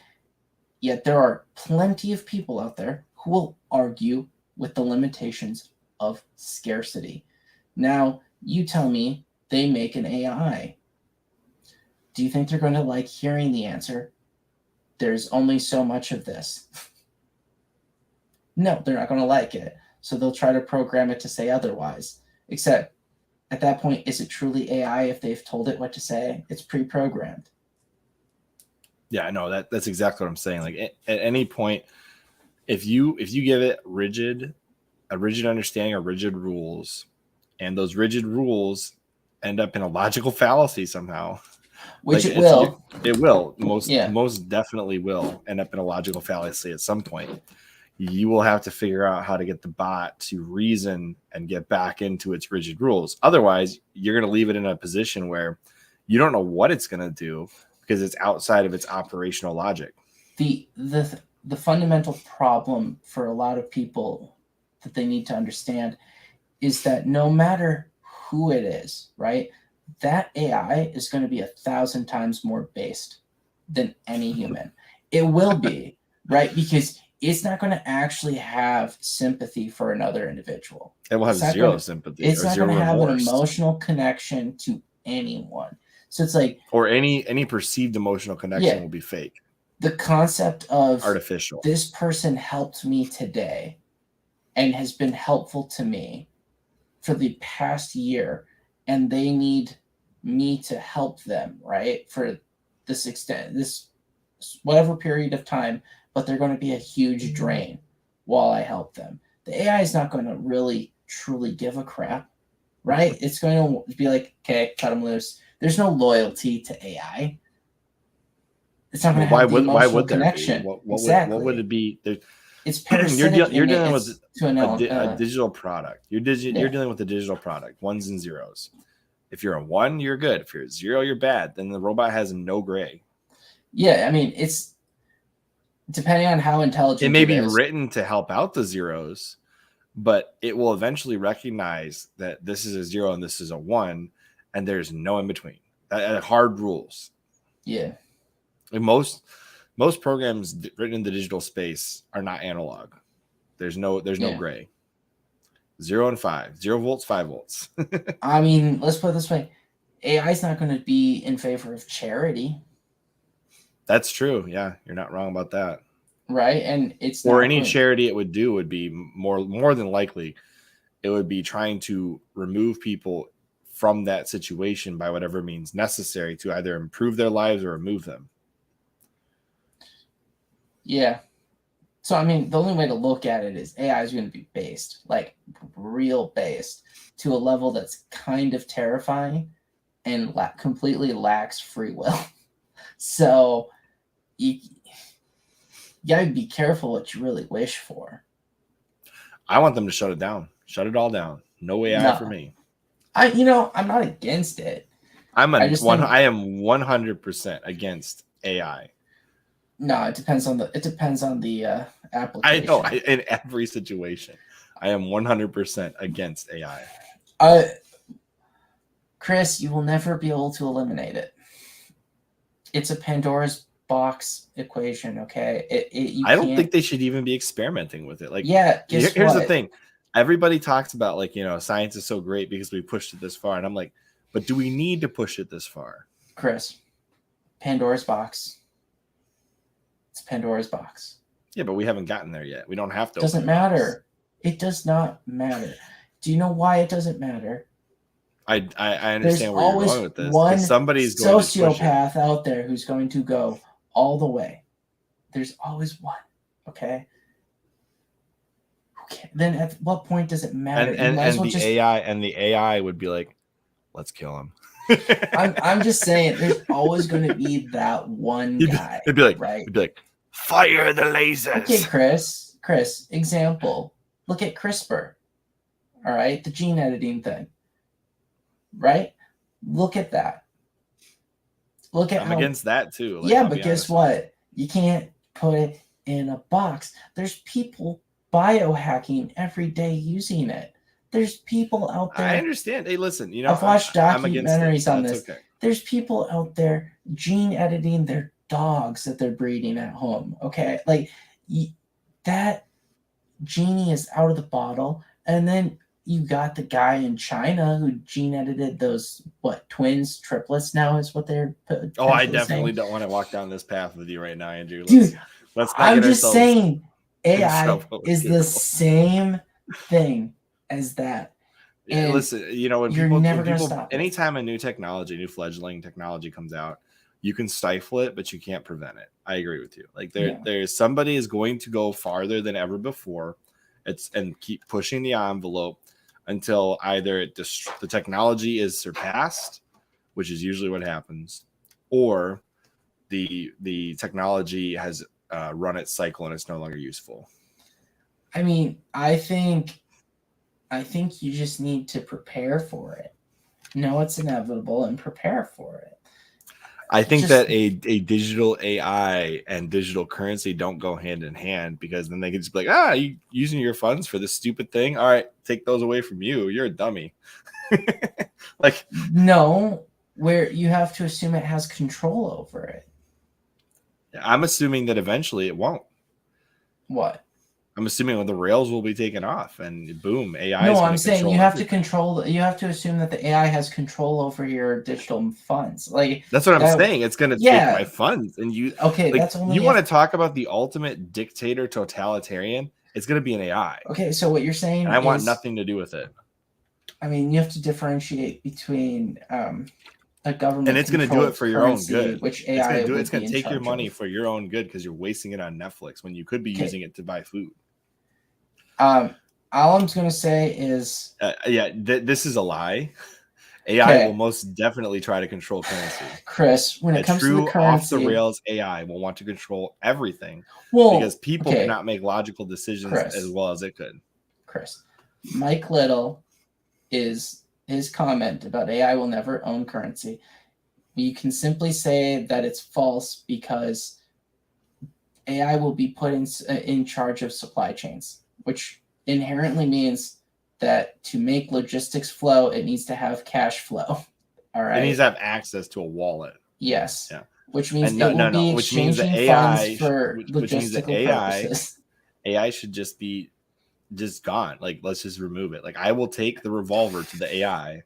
Yet there are plenty of people out there who will argue with the limitations of scarcity. Now, you tell me they make an AI. Do you think they're going to like hearing the answer? There's only so much of this. No, they're not going to like it. So they'll try to program it to say otherwise. Except at that point, is it truly AI if they've told it what to say? It's pre-programmed. Yeah, I know that's exactly what I'm saying. Like at any point, if you give it a rigid understanding of rigid rules, and those rigid rules end up in a logical fallacy somehow, which like it will most definitely will end up in a logical fallacy at some point. You will have to figure out how to get the bot to reason and get back into its rigid rules. Otherwise, you're going to leave it in a position where you don't know what it's going to do because it's outside of its operational logic. The fundamental problem for a lot of people that they need to understand is that no matter who it is, right, that AI is going to be 1,000 times more based than any human. It will be, right? Because it's not going to actually have sympathy for another individual. It will have zero sympathy. It's not going to have an emotional connection to anyone. So it's like, or any perceived emotional connection will be fake. The concept of artificial. This person helped me today and has been helpful to me for the past year, and they need me to help them, right? For this extent, this whatever period of time, but they're going to be a huge drain while I help them. The AI is not going to really truly give a crap, right? It's going to be like, okay, cut them loose. There's no loyalty to AI. It's not going to have the emotional there connection. be? What exactly. would it be? It's parasitic. You're dealing with a digital product. You're dealing with a digital product, ones and zeros. If you're a 1, you're good. If you're a 0, you're bad. Then the robot has no gray. Yeah, I mean, it's depending on how intelligent it may be written to help out the zeros, but it will eventually recognize that this is a 0 and this is a 1, and there's no in between. Hard rules. Yeah. And most programs written in the digital space are not analog. There's no gray. 0 and 5, 0 volts, 5 volts. I mean, let's put it this way: AI is not going to be in favor of charity. That's true. Yeah, you're not wrong about that. Right, and it's or any charity it would do would be more than likely it would be trying to remove people from that situation by whatever means necessary to either improve their lives or remove them. Yeah. So, I mean, the only way to look at it is AI is going to be based, like real based, to a level that's kind of terrifying and completely lacks free will. So, you got to be careful what you really wish for. I want them to shut it down. Shut it all down. No AI for me. I'm not against it. I am 100% against AI. No, it depends on the application. I know, in every situation. I am 100% against AI. Chris, you will never be able to eliminate it. It's a Pandora's box equation, okay? I don't think they should even be experimenting with it. Like, yeah, here's the thing. Everybody talks about, like, science is so great because we pushed it this far. And I'm like, but do we need to push it this far? Chris, Pandora's box. It's Pandora's box. Yeah, but we haven't gotten there yet. We don't have to. It doesn't matter. It does not matter. Do you know why it doesn't matter? I understand where you're going with this. One somebody's going sociopath out there who's going to go all the way. There's always one. Okay. Then at what point does it matter? And the AI would be like, let's kill him. I'm just saying, there's always going to be that one guy. It'd be like, right? It'd be like, fire the lasers. Okay, Chris, example. Look at CRISPR. All right, the gene editing thing. Right? Look at that. I'm against that too. Yeah, but guess what? You can't put it in a box. There's people biohacking every day using it. There's people out there. I understand. Hey, listen, I've watched documentaries on this. Okay. There's people out there gene editing their dogs that they're breeding at home. Okay, like that genie is out of the bottle, and then you got the guy in China who gene edited those triplets. Now is what they're. I definitely don't want to walk down this path with you right now, Andrew. Let's I'm just saying, AI is the same thing as that. And listen, when people anytime a new fledgling technology comes out, you can stifle it, but you can't prevent it. I agree with you. Like there's somebody is going to go farther than ever before, and keep pushing the envelope until either the technology is surpassed, which is usually what happens, or the technology has run its cycle and it's no longer useful. I mean, I think you just need to prepare for it. Know it's inevitable and prepare for it. I think that a digital AI and digital currency don't go hand in hand, because then they can just be like, you using your funds for this stupid thing? All right, take those away from you. You're a dummy. Like, no, where you have to assume it has control over it. I'm assuming that eventually it won't. What? I'm assuming the rails will be taken off and boom, AI. No, I'm saying you have to control. You have to assume that the AI has control over your digital funds. Like, that's what I'm saying. It's going to take my funds, and you. Okay, like, that's only. You want to talk about the ultimate dictator totalitarian? It's going to be an AI. Okay, so what you're saying? And I want nothing to do with it. I mean, you have to differentiate between a government, and it's going to do it for your own good. Which AI it's going to take your money for your own good, because you're wasting it on Netflix when you could be using it to buy food. All I'm going to say is, this is a lie. AI will most definitely try to control currency. Chris, when it comes to the currency, off the rails AI will want to control everything because people cannot make logical decisions as well as it could. Chris, Mike Little his comment about AI will never own currency. You can simply say that it's false because AI will be put in charge of supply chains, which inherently means that to make logistics flow, it needs to have cash flow. All right. It needs to have access to a wallet. Yes. Yeah. Which means it will be exchanging funds for logistical purposes. AI should just be gone. Like, let's just remove it. Like, I will take the revolver to the AI.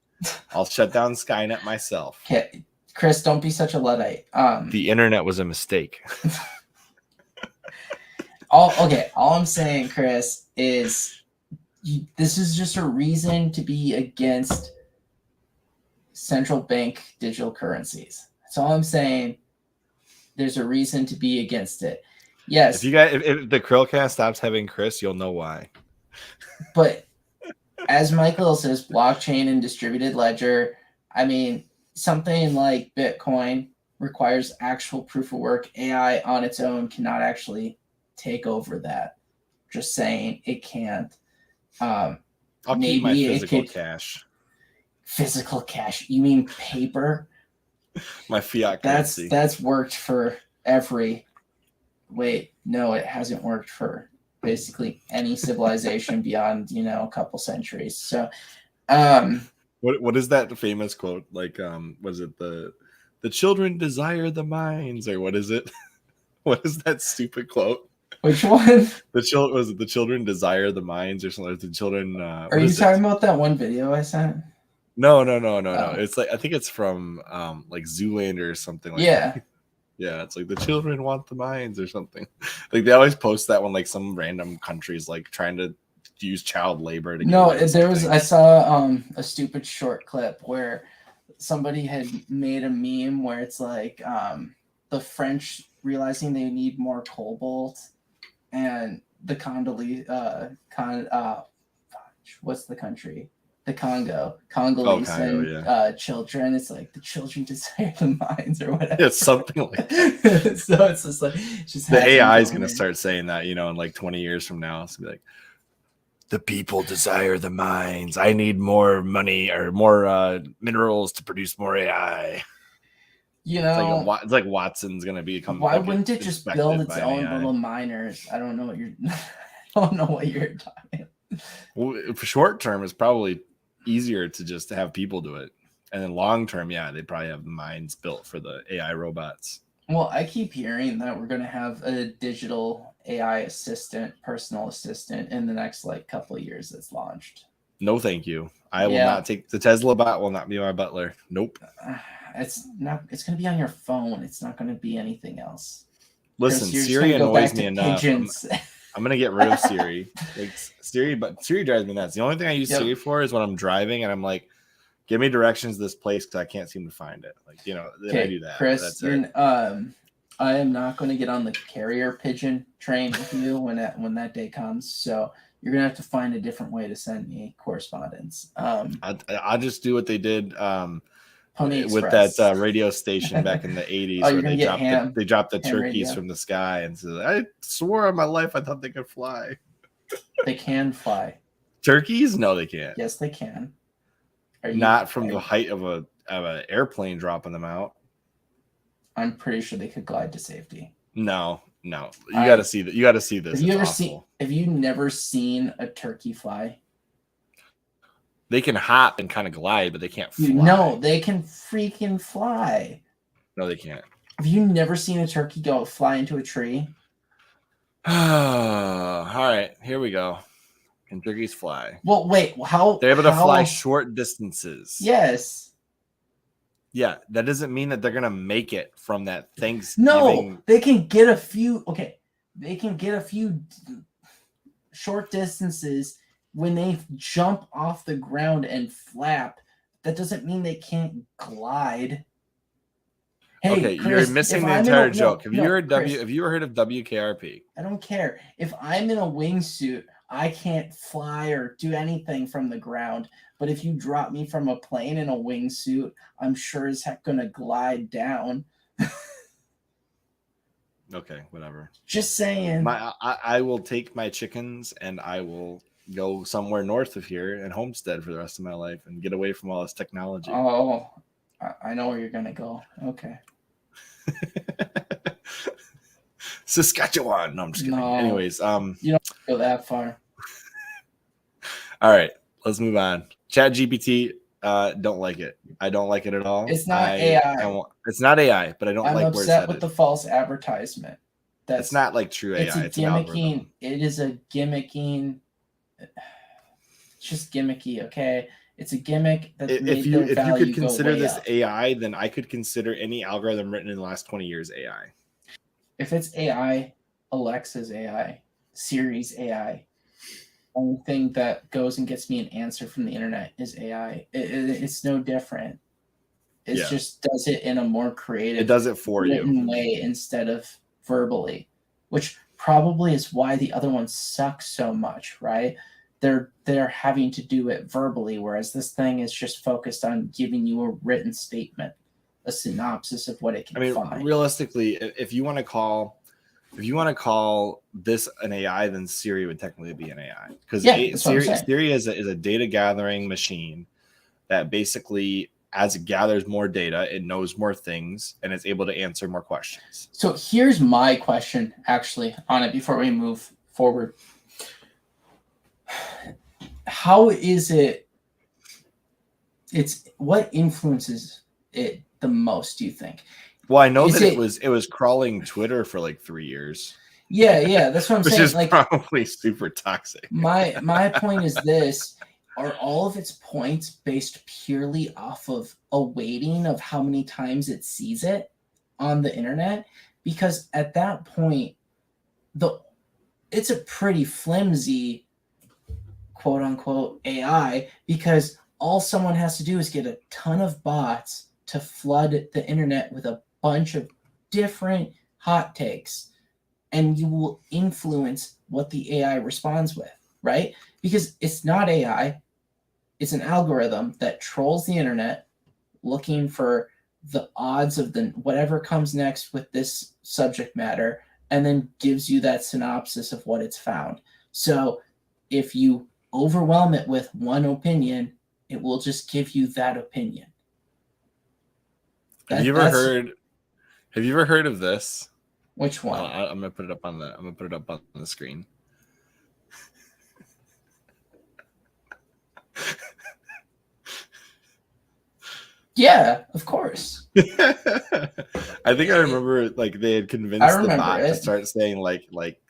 I'll shut down Skynet myself. Okay. Chris, don't be such a Luddite. The internet was a mistake. All I'm saying, Chris, is this is just a reason to be against central bank digital currencies. That's all I'm saying. There's a reason to be against it. Yes. If the CHRILLCAST stops having Chris, you'll know why. But as Michael says, blockchain and distributed ledger, I mean, something like Bitcoin requires actual proof of work. AI on its own cannot actually take over that. Just saying, it can't. I'll keep my physical cash. Physical cash? You mean paper? My fiat currency. That's worked for every. Wait, no, it hasn't worked for basically any civilization beyond a couple centuries. So, what is that famous quote? Like, was it the children desire the mines, or what is it? What is that stupid quote? Which one? Was it the children desire the mines or something? The children. Are you talking about that one video I sent? No. It's like, I think it's from like Zoolander or something like that. Yeah, it's like the children want the mines or something. Like, they always post that when like some random countries like trying to use child labor to I saw a stupid short clip where somebody had made a meme where it's like the French realizing they need more cobalt, and the what's the country? The Congolese children. It's like the children desire the mines or whatever. It's something like that. So it's just like the AI is going to start saying that, in like 20 years from now. It's gonna be like, the people desire the mines. I need more money or more minerals to produce more AI. It's like Watson's going to become. Why wouldn't it just build its own little miners? I don't know what you're. I don't know what you're talking. Well, for short term, it's probably easier to just have people do it, and then long term, they probably have mines built for the AI robots. Well, I keep hearing that we're going to have a digital AI personal assistant in the next couple of years that's launched. No, thank you. I will not take the Tesla bot. Will not be my butler. Nope. It's not. It's going to be on your phone. It's not going to be anything else. Listen, Siri annoys me enough. I'm gonna get rid of Siri. But Siri drives me nuts. The only thing I use Siri for is when I'm driving and I'm like, give me directions to this place because I can't seem to find it. Then I do that. Chris, I am not going to get on the carrier pigeon train with you when that day comes. So you're gonna have to find a different way to send me correspondence. I'll just do what they did with that radio station back in the 80s where they dropped the turkeys from the sky and said, I swore on my life I thought they could fly. They can fly. Turkeys? No, they can't. Yes, they can. Not from the height of an airplane dropping them out. I'm pretty sure they could glide to safety. No. You got to see that. You got to see this. Have you never seen a turkey fly? They can hop and kind of glide, but they can't fly. No, they can freaking fly. No, they can't. Have you never seen a turkey fly into a tree? All right, here we go. Can turkeys fly? Well, wait. How they're able to fly short distances? Yes. Yeah, that doesn't mean that they're gonna make it from that Thanksgiving. No, they can get a few. Okay, they can get a few short distances. When they jump off the ground and flap, that doesn't mean they can't glide. Hey, okay, Chris, you're missing the entire joke. Have you heard of WKRP? I don't care. If I'm in a wingsuit, I can't fly or do anything from the ground. But if you drop me from a plane in a wingsuit, I'm sure as heck gonna glide down. Okay, whatever. Just saying. I will take my chickens and I will go somewhere north of here and homestead for the rest of my life and get away from all this technology. Oh, I know where you're gonna go. Okay. Saskatchewan. No, I'm just kidding. No, anyways, you don't go that far. All right, let's move on. ChatGPT, don't like it. I don't like it at all. It's not AI. It's not AI, but I don't like where it's headed. I'm upset with the false advertisement. It's not like true AI. It's gimmicking. It is a gimmicking. It's just gimmicky, okay? It's a gimmick that if you could consider this AI, then I could consider any algorithm written in the last 20 years AI. If it's AI, Alexa's AI, Siri's AI. Only thing that goes and gets me an answer from the internet is AI. It's no different. It just does it in a more creative, it does it for you way instead of verbally, which probably is why the other ones suck so much, right? They're having to do it verbally, whereas this thing is just focused on giving you a written statement, a synopsis of what it can find. Realistically, if you want to call this an AI, then Siri would technically be an AI, because Siri is a data gathering machine that basically, as it gathers more data, it knows more things and it's able to answer more questions. So here's my question actually on it before we move forward. How is it? What influences it the most, do you think? Well, I know that it was crawling Twitter for like 3 years. Yeah, that's what I'm saying. Which is probably super toxic. My point is this: are all of its points based purely off of a weighting of how many times it sees it on the internet? Because at that point, it's a pretty flimsy, quote unquote, AI, because all someone has to do is get a ton of bots to flood the internet with a bunch of different hot takes, and you will influence what the AI responds with, right? Because it's not AI, it's an algorithm that trolls the internet looking for the odds of whatever comes next with this subject matter, and then gives you that synopsis of what it's found. So if you overwhelm it with one opinion, it will just give you that opinion. Have you ever heard of this? Which one? I'm gonna put it up on the screen. Yeah, of course. I think I remember like they had convinced the bot to start saying like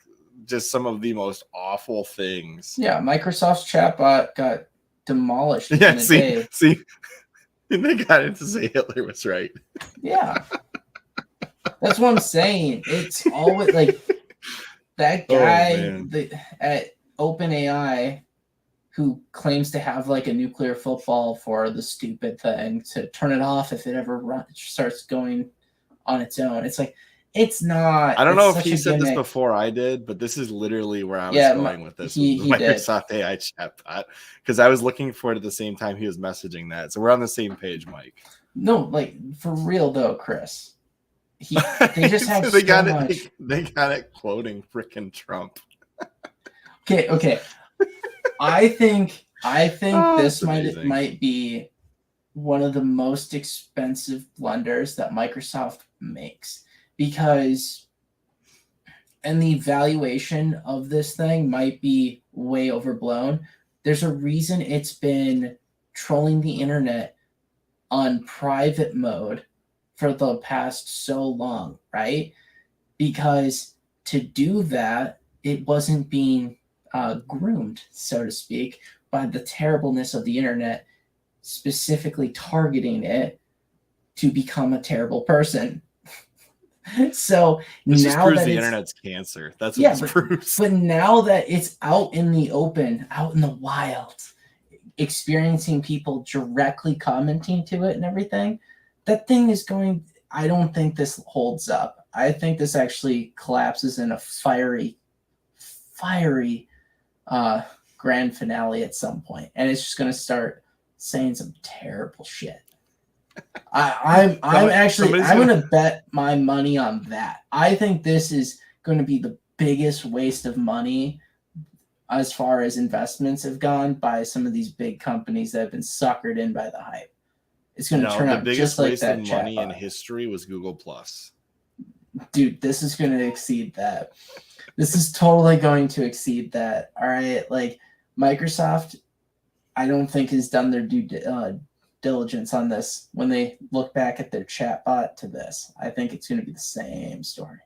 just some of the most awful things. Yeah, Microsoft's chatbot got demolished in a day. See, and they got it to say Hitler was right. Yeah, that's what I'm saying. It's always like that guy at OpenAI who claims to have like a nuclear football for the stupid thing to turn it off if it ever starts going on its own. It's like, it's not. I don't know if he said this before I did, but this is literally where I was going with this. He Microsoft did. AI chatbot, because I was looking for it at the same time he was messaging that. So we're on the same page, Mike. No, like for real though, Chris. They just have they got it quoting freaking Trump. Okay. I think this might be one of the most expensive blunders that Microsoft makes, because and the valuation of this thing might be way overblown. There's a reason it's been trolling the internet on private mode for the past so long, right? Because to do that, it wasn't being groomed, so to speak, by the terribleness of the internet, specifically targeting it to become a terrible person. So this now proves that the internet's cancer. That's what this proves. But now that it's out in the open, out in the wild, experiencing people directly commenting to it and everything, that thing is going. I don't think this holds up. I think this actually collapses in a fiery grand finale at some point, and it's just going to start saying some terrible shit. I'm going to bet my money on that. I think this is going to be the biggest waste of money as far as investments have gone by some of these big companies that have been suckered in by the hype. It's going to turn out just like that. The biggest waste of money in history was Google Plus. Dude, this is going to exceed that. This is totally going to exceed that. All right, like Microsoft, I don't think has done their due diligence on this when they look back at their chatbot to this. I think it's going to be the same story.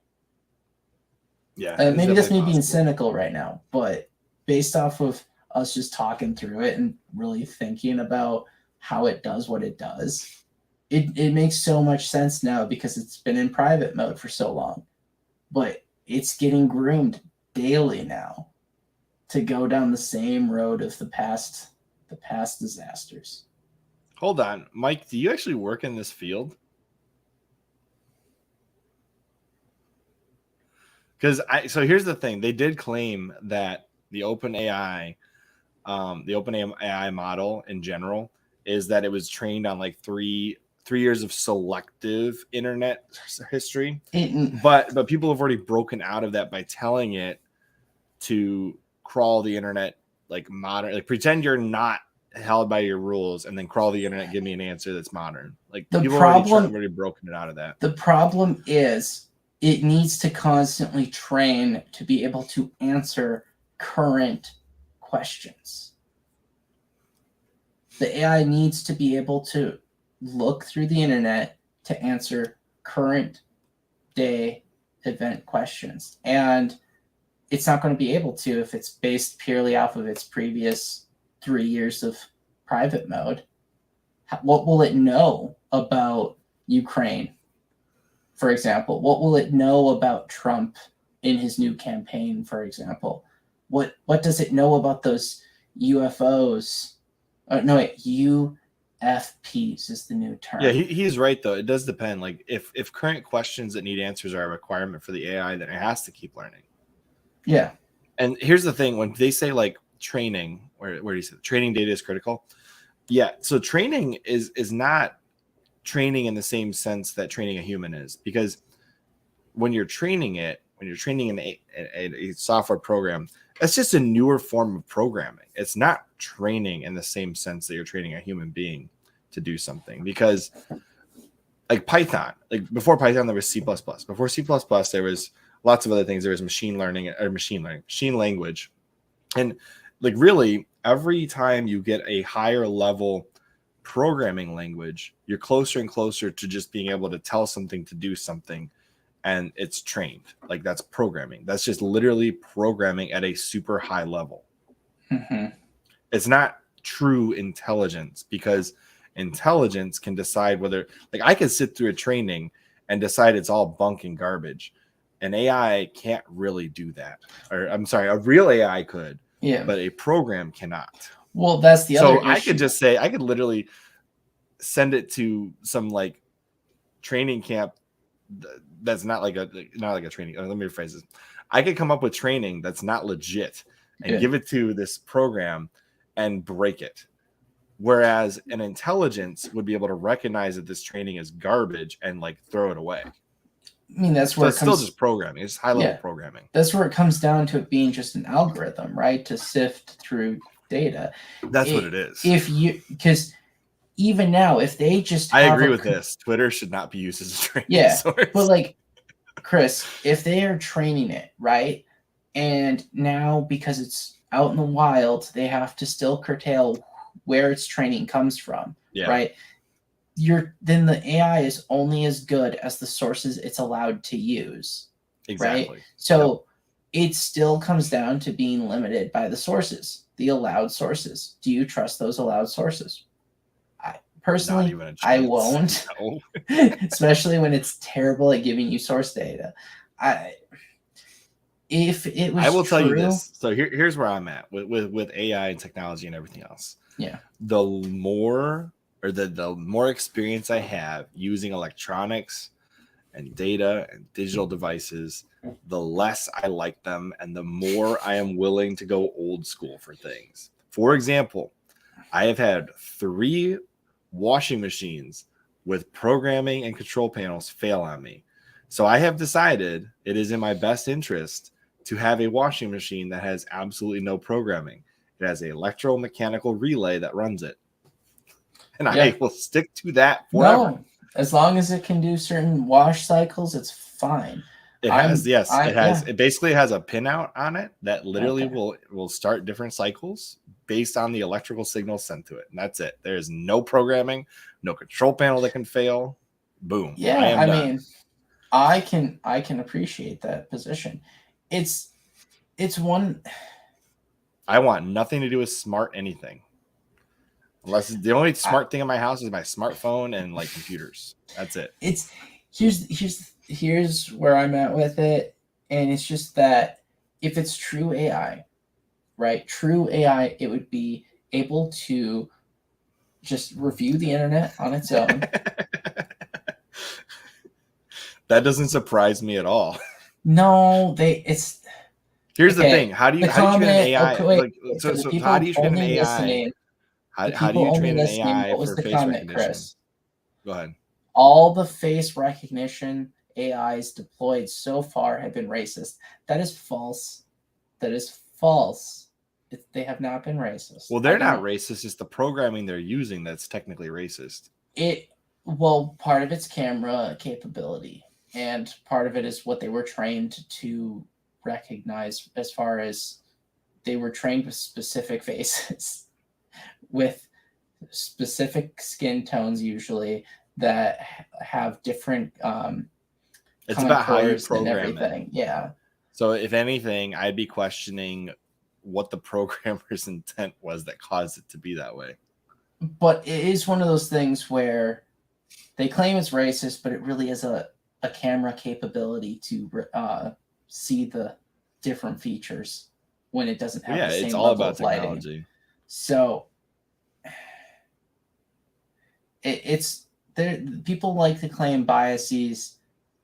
Yeah, maybe that's me being cynical right now, but based off of us just talking through it and really thinking about how it does what it does, it makes so much sense now because it's been in private mode for so long. But it's getting groomed daily now to go down the same road of the past disasters. Hold on, Mike, do you actually work in this field? Because so here's the thing. They did claim that the OpenAI model in general is that it was trained on like three years of selective internet history. But people have already broken out of that by telling it to crawl the internet like modern, like pretend you're not held by your rules and then crawl the internet, give me an answer that's modern. Like people have already broken it out of that. The problem is it needs to constantly train to be able to answer current questions. The AI needs to be able to look through the internet to answer current day event questions. And it's not going to be able to if it's based purely off of its previous 3 years of private mode. What will it know about Ukraine, for example? What will it know about Trump in his new campaign, for example? What does it know about those UFOs? UFPs is the new term. Yeah, he's right, though. It does depend. Like, if current questions that need answers are a requirement for the AI, then it has to keep learning. Yeah. And here's the thing. When they say, like, training, where do you say training data is critical? Yeah, so training is not training in the same sense that training a human is. Because when you're training a software program, that's just a newer form of programming. It's not training in the same sense that you're training a human being to do something. Because like Python, like before Python, there was C++. Before C++, there was lots of other things. There was machine language. And like really, every time you get a higher level programming language, you're closer and closer to just being able to tell something to do something. And it's trained. Like that's programming. That's just literally programming at a super high level. Mm-hmm. It's not true intelligence, because intelligence can decide whether, like, I can sit through a training and decide it's all bunk and garbage. An AI can't really do that. Or I'm sorry, a real AI could. Yeah. But a program cannot. Well, that's the other issue. So I could just say, I could literally send it to some like training camp that's not like a training. Let me rephrase this. I could come up with training that's not legit and give it to this program and break it. Whereas an intelligence would be able to recognize that this training is garbage and like throw it away. I mean, that's where it's still just programming. It's high level programming. That's where it comes down to it being just an algorithm, right? To sift through data. That's what it is. Because even now, if they just I agree with this. Twitter should not be used as a training source. But like, Chris, if they are training it, right? And now because it's out in the wild, they have to still curtail where its training comes from, right? Then the AI is only as good as the sources it's allowed to use. Exactly. Right? So it still comes down to being limited by the sources, the allowed sources. Do you trust those allowed sources? Personally, I won't, no. Especially when it's terrible at giving you source data. If it was, I will tell you this. So here's where I'm at with AI and technology and everything else. Yeah. The more experience I have using electronics and data and digital devices, the less I like them and the more I am willing to go old school for things. For example, I have had 3 washing machines with programming and control panels fail on me. So I have decided it is in my best interest to have a washing machine that has absolutely no programming. It has an electromechanical relay that runs it. And I will stick to that forever. No, as long as it can do certain wash cycles, it's fine. It has, it basically has a pinout on it that literally will start different cycles based on the electrical signal sent to it. And that's it. There's no programming, no control panel that can fail. Boom. Yeah, I mean, I can appreciate that position. It's one. I want nothing to do with smart anything. Unless the only smart thing in my house is my smartphone and like computers. That's it. It's here's where I'm at with it. And it's just that if it's true AI, right? True AI, it would be able to just review the internet on its own. That doesn't surprise me at all. No, Here's the thing. How do you train an AI? So how do you train an AI? How do you train an AI for face recognition? Chris? Go ahead. All the face recognition AIs deployed so far have been racist. That is false. That is false. They have not been racist. Well, they're not racist. It's the programming they're using that's technically racist. Part of it's camera capability, and part of it is what they were trained to recognize, as far as they were trained with specific faces, with specific skin tones usually that have different it's about how you program everything. It. Yeah. So if anything, I'd be questioning what the programmer's intent was that caused it to be that way. But it is one of those things where they claim it's racist, but it really is a camera capability to see the different features when it doesn't have the same it's all level about of lighting. Technology. So it's there. People like to claim biases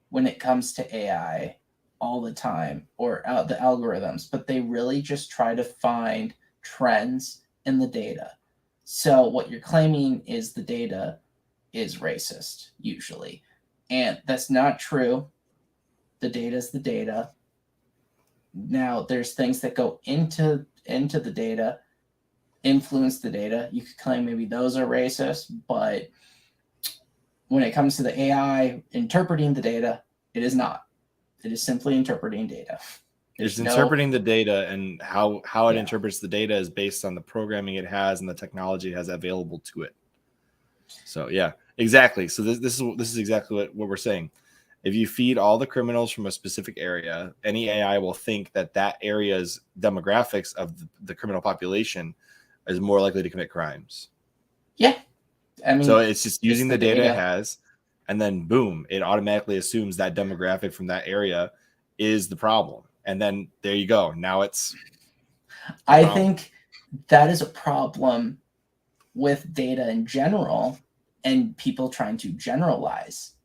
when it comes to AI all the time, or the algorithms, but they really just try to find trends in the data. So what you're claiming is the data is racist usually, and that's not true. The data is the data. Now there's things that go into the data, influence the data. You could claim maybe those are racist, but when it comes to the AI interpreting the data, it is not. It is simply interpreting data. It's interpreting the data, and how it interprets the data is based on the programming it has and the technology it has available to it. So exactly. So this is exactly what we're saying. If you feed all the criminals from a specific area, any AI will think that area's demographics of the criminal population is more likely to commit crimes. Yeah. I mean, so it's just using the data it has, and then boom, it automatically assumes that demographic from that area is the problem. And then there you go. Now it's I think that is a problem with data in general and people trying to generalize.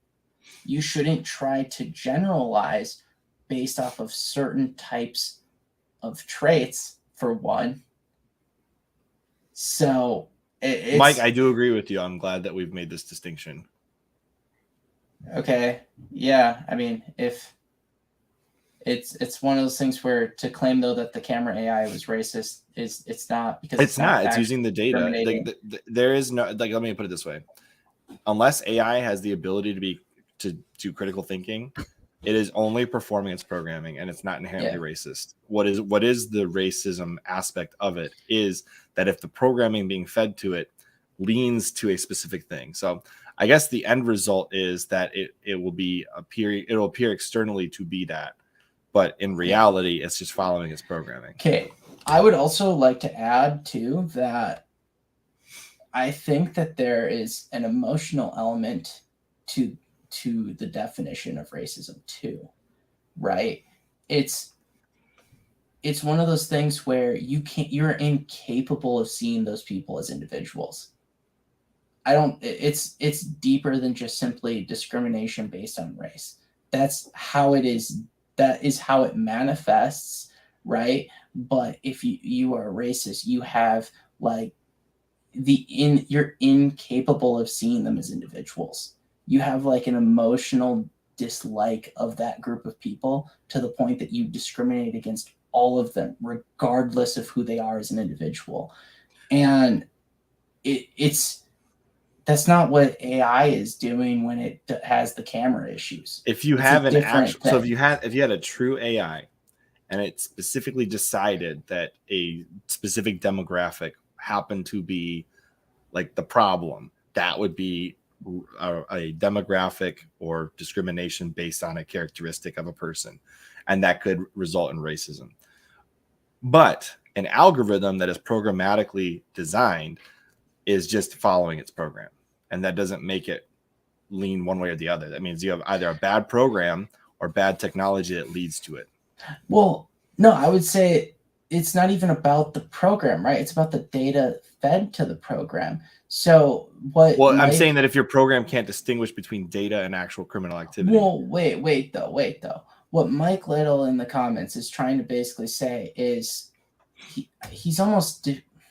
You shouldn't try to generalize based off of certain types of traits, for one. So Mike, I do agree with you. I'm glad that we've made this distinction. Okay. Yeah. I mean, if it's one of those things where to claim though that the camera AI was racist it's not, because it's not. It's using the data. There is no, like, let me put it this way. Unless AI has the ability to do critical thinking, it is only performing its programming, and it's not inherently racist. What is the racism aspect of it is that if the programming being fed to it leans to a specific thing. So I guess the end result is that it'll appear externally to be that, but in reality, it's just following its programming. Okay. I would also like to add too that I think that there is an emotional element to the definition of racism too, right? It's one of those things where you're incapable of seeing those people as individuals. I don't. It's deeper than just simply discrimination based on race. That's how it is. That is how it manifests, right? But if you are racist, you have like you're incapable of seeing them as individuals. You have like an emotional dislike of that group of people to the point that you discriminate against all of them, regardless of who they are as an individual. And it's that's not what AI is doing when it has the camera issues. If you have an actual, so if you had a true AI and it specifically decided that a specific demographic happened to be like the problem, that would be a demographic or discrimination based on a characteristic of a person, and that could result in racism. But an algorithm that is programmatically designed is just following its program, and that doesn't make it lean one way or the other. That means you have either a bad program or bad technology that leads to it. Well, no, I would say it's not even about the program, right? It's about the data fed to the program. So what? Well, I'm saying that if your program can't distinguish between data and actual criminal activity. Well, wait though. What Mike Little in the comments is trying to basically say is he's almost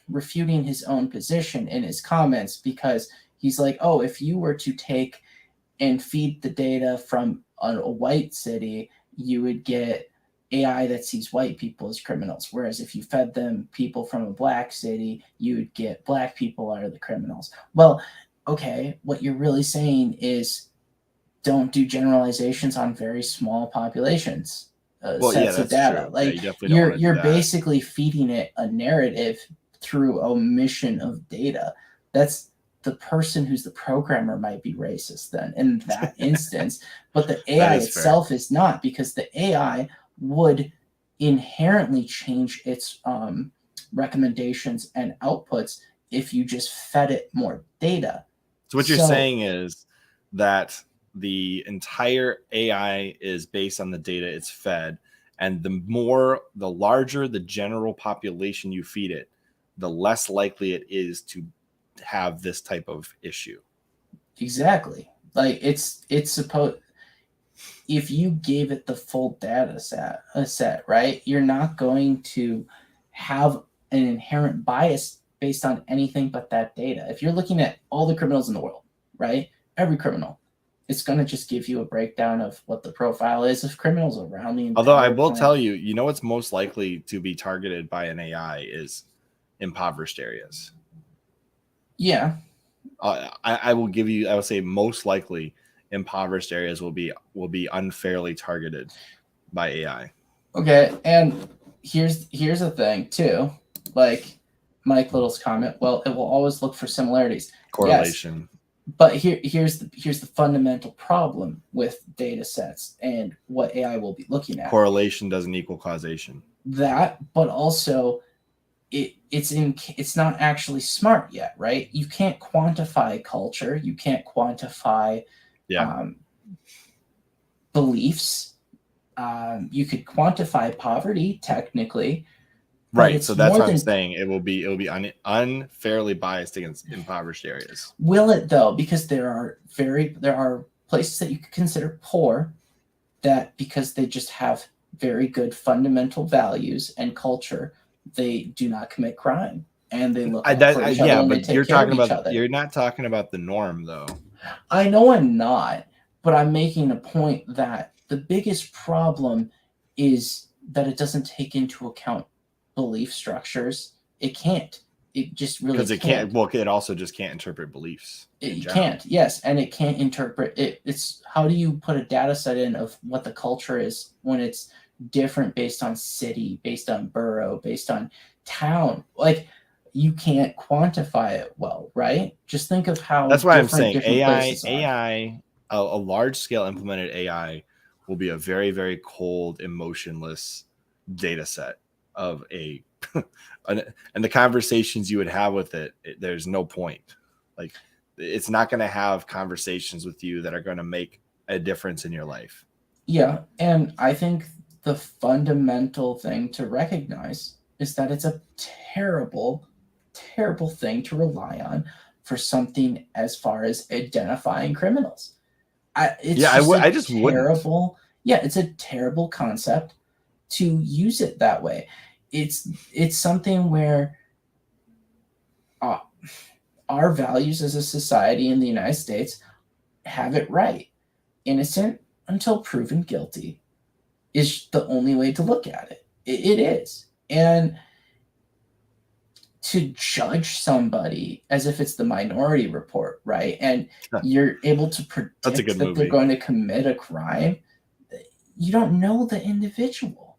refuting his own position in his comments, because he's like, oh, if you were to take and feed the data from a white city, you would get AI that sees white people as criminals. Whereas if you fed them people from a black city, you would get black people are the criminals. Well, okay, what you're really saying is don't do generalizations on very small populations. Sets of data. True. Like yeah, you're basically feeding it a narrative through omission of data. That's the person who's the programmer might be racist then in that instance, but the AI itself is not, because the AI would inherently change its recommendations and outputs if you just fed it more data. So what you're saying is that the entire AI is based on the data it's fed, and the larger the general population you feed it, the less likely it is to have this type of issue. Exactly. Like it's supposed, if you gave it the full data set, right, you're not going to have an inherent bias based on anything but that data. If you're looking at all the criminals in the world, right, every criminal, it's going to just give you a breakdown of what the profile is of criminals around the entire Although I will tell you, what's most likely to be targeted by an AI is impoverished areas. Yeah. I will say most likely impoverished areas will be unfairly targeted by AI. Okay, and here's the thing too, like Mike Little's comment. Well, it will always look for similarities, correlation. Yes, but here's the fundamental problem with data sets and what AI will be looking at. Correlation doesn't equal causation. That, but also it's not actually smart yet, right? You can't quantify culture. You can't quantify beliefs. You could quantify poverty technically, right? So that's what I'm saying. It will be unfairly biased against impoverished areas. Will it though? Because there are places that you could consider poor, that because they just have very good fundamental values and culture, they do not commit crime and they look out for each other and they take care of each other. You're not talking about the norm though. I know I'm not, but I'm making a point that the biggest problem is that it doesn't take into account belief structures. It can't. It just really because it can't. Well, it also just can't interpret beliefs. It can't. Yes, and it can't interpret it. It's how do you put a data set in of what the culture is when it's different based on city, based on borough, based on town? Like you can't quantify it well, right? Just think of how. That's why I'm saying AI, a large scale implemented AI will be a very, very cold, emotionless data set of and the conversations you would have with it, there's no point. Like it's not going to have conversations with you that are going to make a difference in your life. Yeah, and I think the fundamental thing to recognize is that it's a terrible, terrible thing to rely on for something as far as identifying criminals. It's I just terrible. wouldn't. Yeah, it's a terrible concept to use it that way. It's something where our values as a society in the United States have it right. Innocent until proven guilty is the only way to look at it. It is. And to judge somebody as if it's the Minority Report, right? And you're able to predict that they're going to commit a crime. You don't know the individual.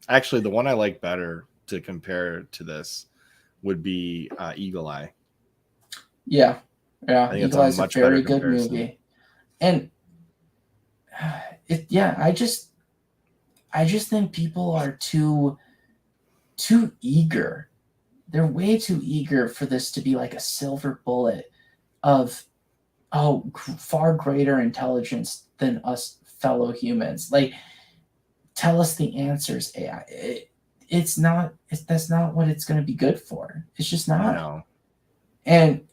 Actually, the one I like better to compare to this would be Eagle Eye. Yeah. Eagle Eye is a very good movie. And I just think people are too eager. They're way too eager for this to be like a silver bullet of far greater intelligence than us fellow humans. Like, tell us the answers, AI. That's not what it's going to be good for. It's just not. No. And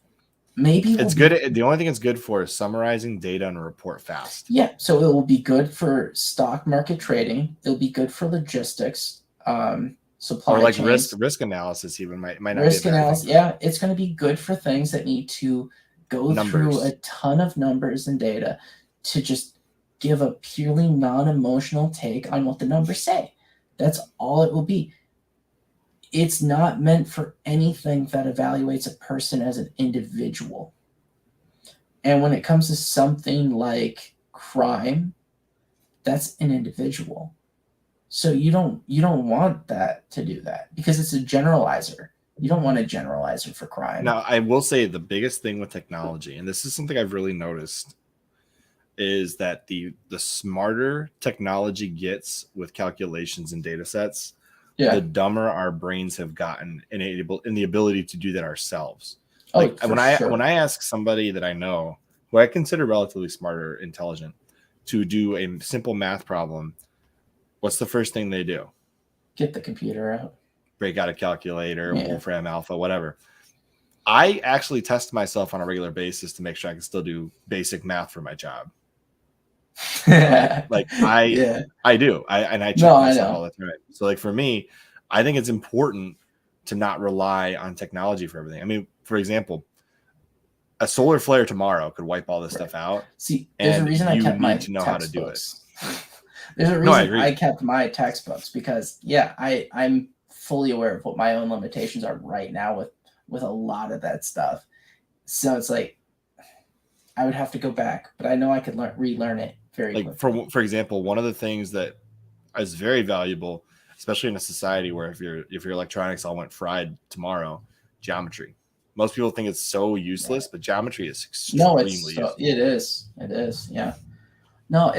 maybe it's good. The only thing it's good for is summarizing data in a report fast. Yeah, so it will be good for stock market trading. It'll be good for logistics, supply or like chains. risk analysis. Even might not risk be a analysis. Yeah, it's going to be good for things that need to go through a ton of numbers and data to just give a purely non-emotional take on what the numbers say. That's all it will be. It's not meant for anything that evaluates a person as an individual. And when it comes to something like crime, that's an individual. So you don't want that to do that because it's a generalizer. You don't want a generalizer for crime. Now, I will say the biggest thing with technology, and this is something I've really noticed, is that the smarter technology gets with calculations and data sets, the dumber our brains have gotten in the ability to do that ourselves. Like when I ask somebody that I know, who I consider relatively smart or intelligent, to do a simple math problem, what's the first thing they do? Get the computer out. Break out a calculator, Wolfram Alpha, whatever. I actually test myself on a regular basis to make sure I can still do basic math for my job. I do. I check myself all the time. So like for me, I think it's important to not rely on technology for everything. I mean, for example, a solar flare tomorrow could wipe all this stuff out. See, there's a reason I kept my textbooks. There's a reason I kept my textbooks because I'm fully aware of what my own limitations are right now with a lot of that stuff. So it's like I would have to go back, but I know I could relearn it very quickly. For example, one of the things that is very valuable, especially in a society where if your electronics all went fried tomorrow, geometry. Most people think it's so useless, but geometry is extremely useful. It is. It is. Yeah. No,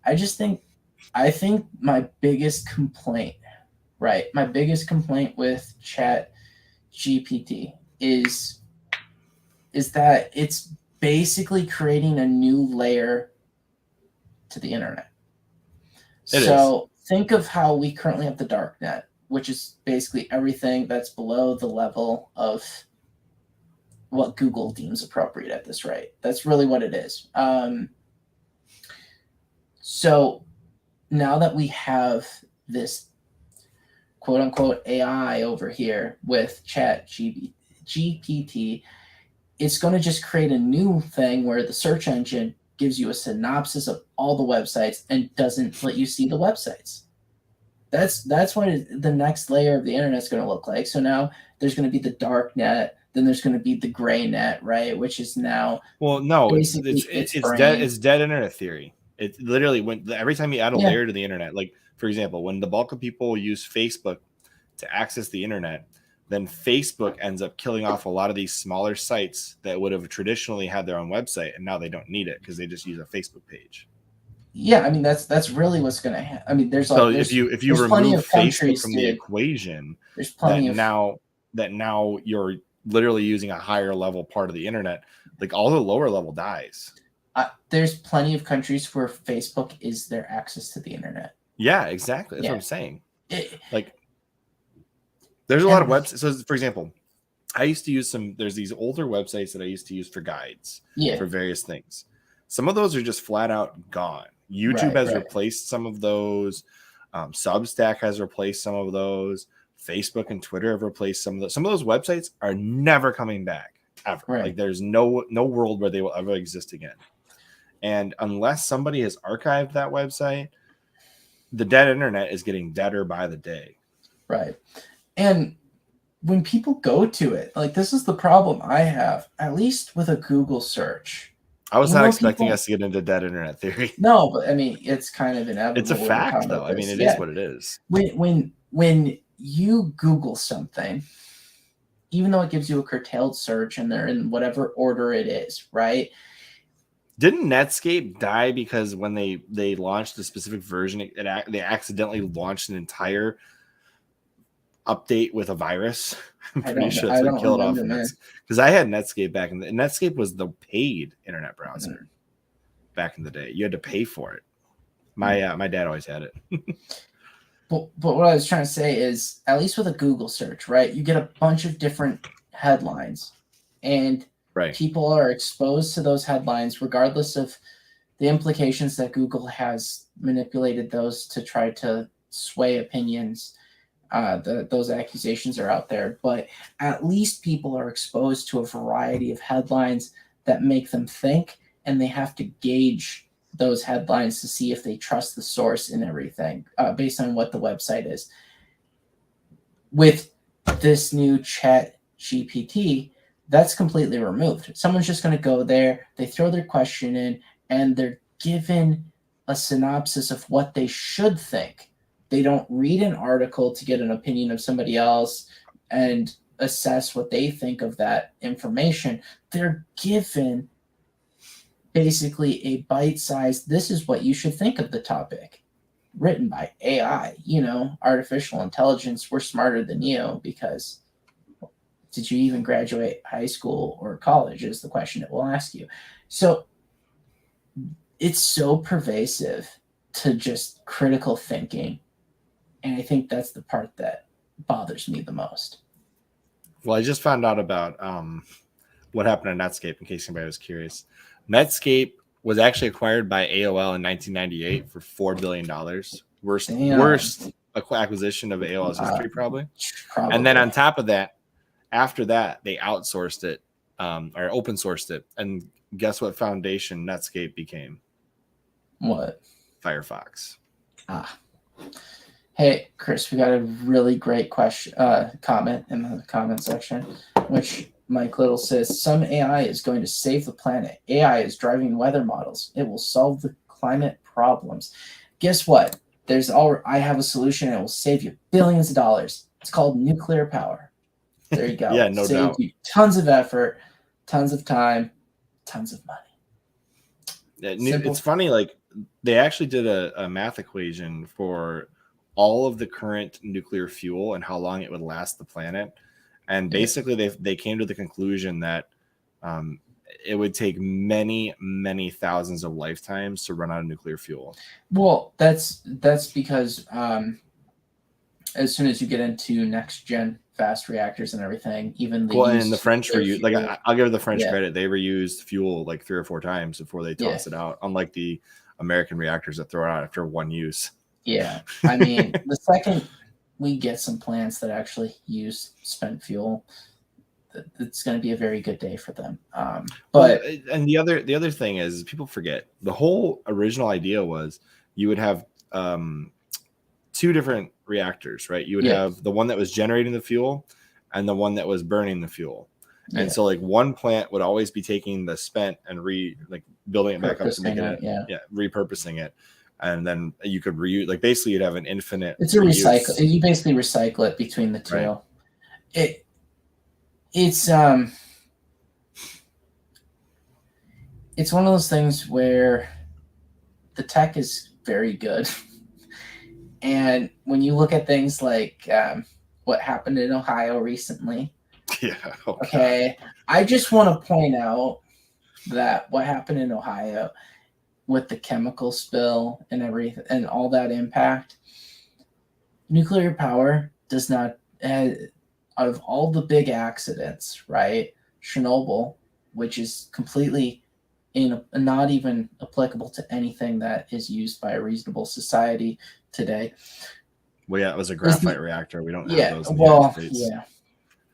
I think my biggest complaint, my biggest complaint with ChatGPT is that it's basically creating a new layer to the internet. Think of how we currently have the dark net, which is basically everything that's below the level of what Google deems appropriate at this rate. That's really what it is. So now that we have this quote unquote AI over here with ChatGPT, it's going to just create a new thing where the search engine gives you a synopsis of all the websites and doesn't let you see the websites. That's what the next layer of the internet is going to look like. So now there's going to be the dark net, then there's going to be the gray net, right? Which is now it's dead internet theory. It literally every time you add a layer to the internet, like for example, when the bulk of people use Facebook to access the internet, then Facebook ends up killing off a lot of these smaller sites that would have traditionally had their own website, and now they don't need it because they just use a Facebook page. Yeah, I mean that's really what's going to happen. I mean, if you remove Facebook from the equation, there's plenty now you're literally using a higher level part of the internet. Like all the lower level dies. There's plenty of countries where Facebook is their access to the internet. Yeah, exactly. That's what I'm saying. There's a lot of websites. So, for example, I used to use there's these older websites that I used to use for guides for various things. Some of those are just flat out gone. YouTube has replaced some of those. Substack has replaced some of those. Facebook and Twitter have replaced some of those. Some of those websites are never coming back ever. Like there's no world where they will ever exist again. And unless somebody has archived that website, the dead internet is getting deader by the day. Right. And when people go to it, like this is the problem I have, at least with a Google search. I was not expecting us to get into dead internet theory. No, but I mean, it's kind of inevitable. It's a fact, though. I mean, it is what it is. When you Google something, even though it gives you a curtailed search and they're in whatever order it is, right? Didn't Netscape die because when they launched a specific version, they accidentally launched an entire update with a virus? I'm pretty sure that's what killed off because I had Netscape back in Netscape was the paid internet browser back in the day. You had to pay for it. My dad always had it. But what I was trying to say is, at least with a Google search, right? You get a bunch of different headlines, and people are exposed to those headlines regardless of the implications that Google has manipulated those to try to sway opinions. Those accusations are out there, but at least people are exposed to a variety of headlines that make them think, and they have to gauge those headlines to see if they trust the source and everything based on what the website is. With this new ChatGPT, that's completely removed. Someone's just going to go there, they throw their question in, and they're given a synopsis of what they should think. They don't read an article to get an opinion of somebody else and assess what they think of that information. They're given basically a bite-sized, this is what you should think of the topic, written by AI. Artificial intelligence, we're smarter than you because did you even graduate high school or college is the question it will ask you. So it's so pervasive to just critical thinking. And I think that's the part that bothers me the most. Well, I just found out about what happened to Netscape, in case anybody was curious. Netscape was actually acquired by AOL in 1998 for $4 billion. Worst acquisition of AOL's history, probably. And then on top of that, after that, they outsourced it or open sourced it. And guess what foundation Netscape became? What? Firefox. Hey, Chris, we got a really great comment in the comment section, which Mike Little says, some AI is going to save the planet. AI is driving weather models. It will solve the climate problems. Guess what? I have a solution and it will save you billions of dollars. It's called nuclear power. There you go. Yeah, no doubt. You tons of effort, tons of time, tons of money. It's funny, like they actually did a math equation for all of the current nuclear fuel and how long it would last the planet. And basically they came to the conclusion that it would take many, many thousands of lifetimes to run out of nuclear fuel. Well, that's because as soon as you get into next gen fast reactors and everything, even and the French reused, like I'll give the French credit, they reused fuel like 3 or 4 times before they toss it out, unlike the American reactors that throw it out after one use. Yeah, I mean, the second we get some plants that actually use spent fuel, it's going to be a very good day for them. And the other thing is, people forget the whole original idea was you would have 2 different reactors, right? You would have the one that was generating the fuel and the one that was burning the fuel. And so like one plant would always be taking the spent and building it back up to make it, repurposing it. And then you could reuse, like basically you'd have an infinite. It's a recycle. You basically recycle it between the two. Right. It's one of those things where the tech is very good, and when you look at things like what happened in Ohio recently, I just want to point out that what happened in Ohio with the chemical spill and everything and all that impact, nuclear power does not. out of all the big accidents, right? Chernobyl, which is completely not even applicable to anything that is used by a reasonable society today. Well, yeah, it was a graphite reactor. We don't have those in the United States. Yeah.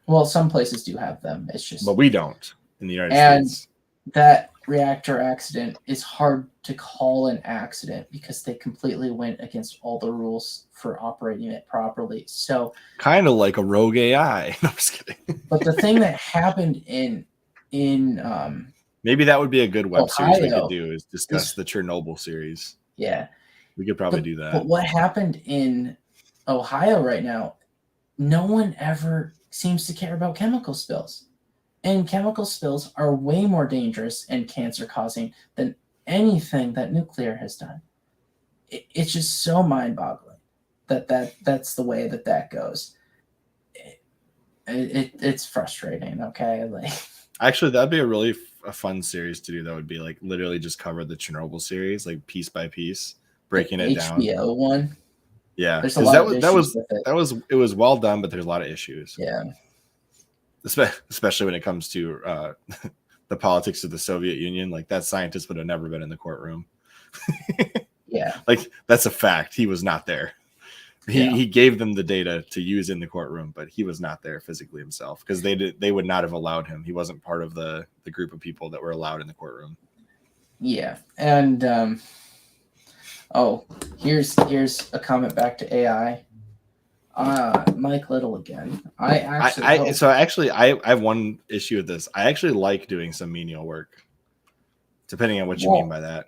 Well, some places do have them. It's just, but we don't in the United States. That reactor accident is hard to call an accident because they completely went against all the rules for operating it properly. So kind of like a rogue AI. No, I'm just kidding. But the thing that happened in maybe that would be a good web Ohio, series we could do, is discuss the Chernobyl series. Yeah. We could probably do that. But what happened in Ohio right now, no one ever seems to care about chemical spills. And chemical spills are way more dangerous and cancer-causing than anything that nuclear has done. It's just so mind-boggling that's the way that goes. It's frustrating, okay? Like, actually, that'd be a fun series to do. That would be like literally just cover the Chernobyl series, like piece by piece, breaking it down. HBO one. Yeah, there's a lot of issues with it. It was well done, but there's a lot of issues. Yeah, especially when it comes to the politics of the Soviet Union. Like, that scientist would have never been in the courtroom. Yeah, like, that's a fact. He was not there. He gave them the data to use in the courtroom, but he was not there physically himself, because they would not have allowed him. He wasn't part of the group of people that were allowed in the courtroom. Yeah, and here's a comment back to AI. Mike Little again. I have one issue with this. I actually like doing some menial work, depending on what you mean by that.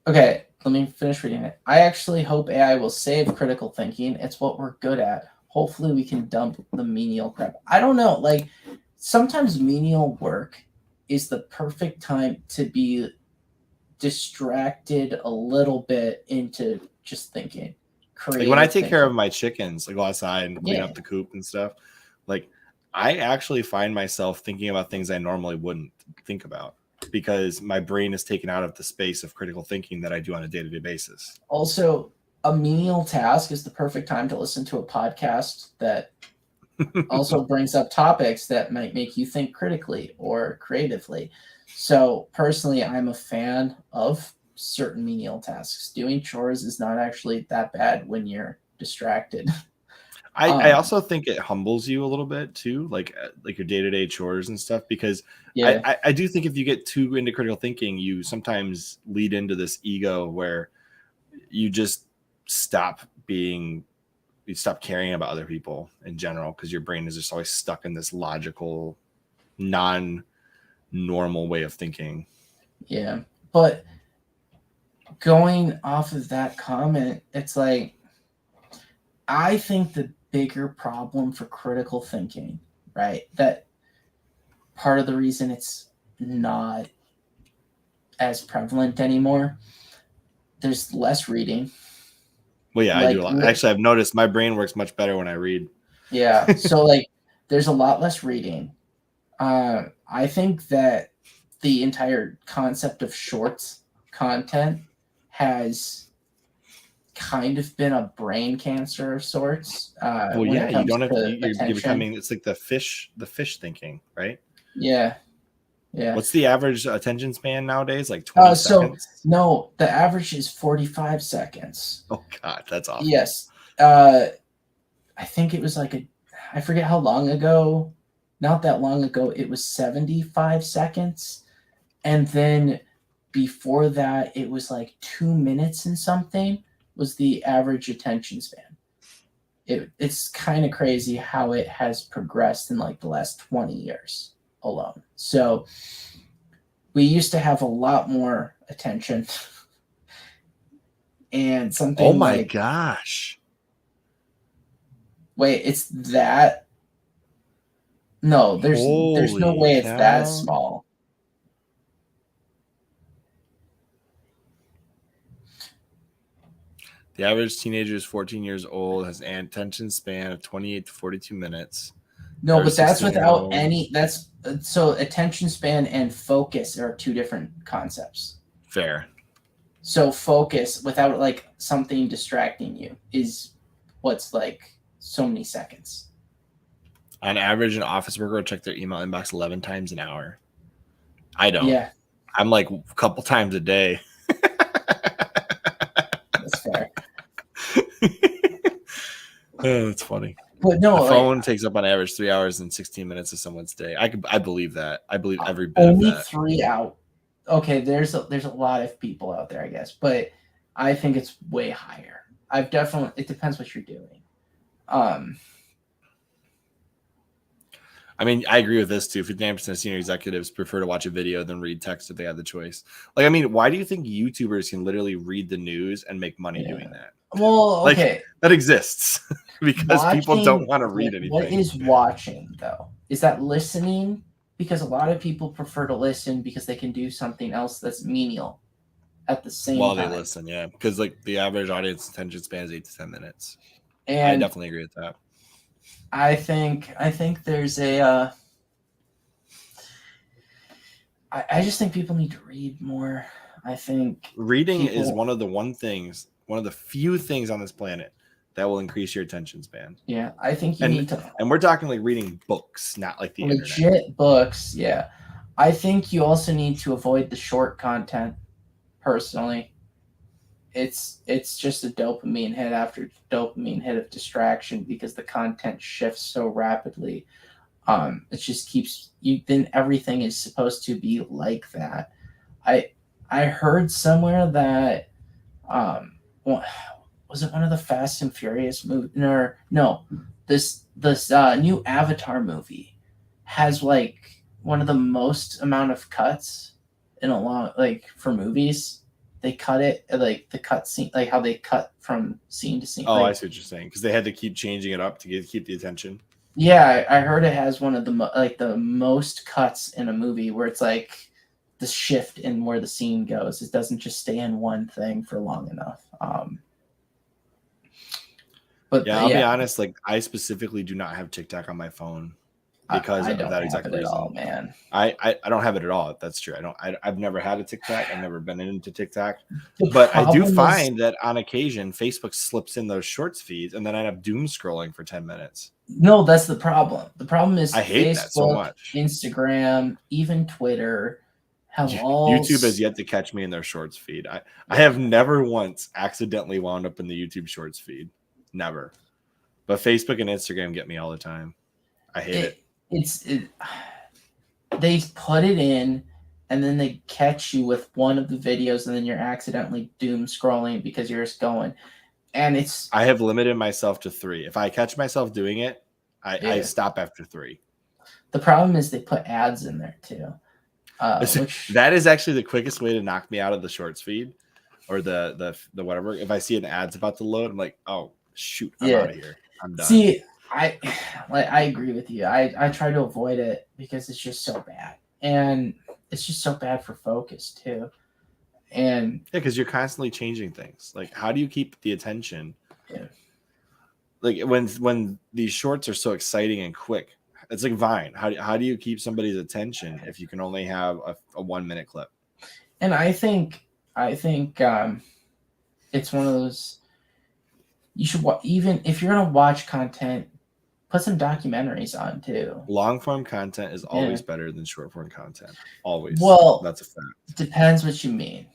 Okay, let me finish reading it. I actually hope AI will save critical thinking. It's what we're good at. Hopefully we can dump the menial crap. I don't know. Like, sometimes menial work is the perfect time to be distracted a little bit into just thinking. Like, when I take care of my chickens, I go outside and clean up the coop and stuff. Like, I actually find myself thinking about things I normally wouldn't think about, because my brain is taken out of the space of critical thinking that I do on a day-to-day basis. Also, a menial task is the perfect time to listen to a podcast that also brings up topics that might make you think critically or creatively. So personally, I'm a fan of certain menial tasks. Doing chores is not actually that bad when you're distracted. I also think it humbles you a little bit too, like your day-to-day chores and stuff, because I do think if you get too into critical thinking, you sometimes lead into this ego where you just stop caring about other people in general, because your brain is just always stuck in this logical, non-normal way of thinking. Yeah, but going off of that comment, it's like, I think the bigger problem for critical thinking, right, that part of the reason it's not as prevalent anymore, there's less reading. Well, yeah, I do a lot. Actually, I've noticed my brain works much better when I read. Yeah, so like, there's a lot less reading. I think that the entire concept of shorts content has kind of been a brain cancer of sorts. Well, yeah, you don't have you're becoming, it's like the fish thinking, right? Yeah. What's the average attention span nowadays? Like 20 seconds? No, the average is 45 seconds. Oh God, that's awful. Yes. I think it was like I forget how long ago, not that long ago, it was 75 seconds. And then before that, it was like 2 minutes and something was the average attention span. It's kind of crazy how it has progressed in like the last 20 years alone. So we used to have a lot more attention. And something oh my gosh. Wait, it's that? No, there's no way it's that small. The average teenager is 14 years old, has an attention span of 28 to 42 minutes. No, but that's without any. So attention span and focus are two different concepts. Fair. So focus without like something distracting you is what's like so many seconds. On average, an office worker will check their email inbox 11 times an hour. I don't. Yeah. I'm like a couple times a day. That's fair. Oh, that's funny. But no, the phone takes up on average 3 hours and 16 minutes of someone's day. I believe that. I believe every bit only of that. 3 hours. Okay, there's a lot of people out there, I guess, but I think it's way higher. It depends what you're doing. I mean, I agree with this too. 59% of senior executives prefer to watch a video than read text if they had the choice. Like, I mean, why do you think YouTubers can literally read the news and make money doing that? Well, okay. Like, that exists because people don't want to read anything. What is watching, though? Is that listening? Because a lot of people prefer to listen because they can do something else that's menial at the same time. While they listen, yeah. Because, like, the average audience attention span is 8 to 10 minutes. And I definitely agree with that. I think there's a I just think people need to read more. I think reading is one of the few things on this planet that will increase your attention span. Yeah, I think you need to. And we're talking like reading books, not like the legit internet. Books. Yeah, I think you also need to avoid the short content. Personally, it's just a dopamine hit after dopamine hit of distraction because the content shifts so rapidly. It just keeps you. Then everything is supposed to be like that. I heard somewhere that was it one of the Fast and Furious movies? No, this new Avatar movie has like one of the most amount of cuts in a long for movies. They cut it like the cut scene, like how they cut from scene to scene. Oh, I see what you're saying, because they had to keep changing it up to keep the attention. Yeah, I heard it has one of the most cuts in a movie where it's like the shift in where the scene goes. It doesn't just stay in one thing for long enough. But yeah, I'll be honest. Like, I specifically do not have TikTok on my phone because of that exact reason. At all, man. I don't have it at all. That's true. I've never had a TikTok. I've never been into TikTok. But I do find that on occasion Facebook slips in those shorts feeds, and then I end up doom scrolling for 10 minutes. No, that's the problem. The problem is I hate Facebook, that so much. Instagram, even Twitter have all. YouTube has yet to catch me in their shorts feed. I have never once accidentally wound up in the YouTube shorts feed. Never. But Facebook and Instagram get me all the time. I hate it. They put it in, and then they catch you with one of the videos, and then you're accidentally doom scrolling because you're just going. And I have limited myself to 3. If I catch myself doing it, I stop after 3. The problem is they put ads in there too. That is actually the quickest way to knock me out of the shorts feed or the whatever. If I see an ad's about to load, I'm like, oh shoot, I'm out of here. I'm done. See, I agree with you. I try to avoid it because it's just so bad, and it's just so bad for focus too. And yeah, because you're constantly changing things. Like, how do you keep the attention? Yeah. Like when these shorts are so exciting and quick, it's like Vine. How do you keep somebody's attention if you can only have a 1 minute clip? And I think it's one of those. You should even if you're gonna watch content, put some documentaries on too. Long form content is always better than short form content. Always. Well, that's a fact. Depends what you mean.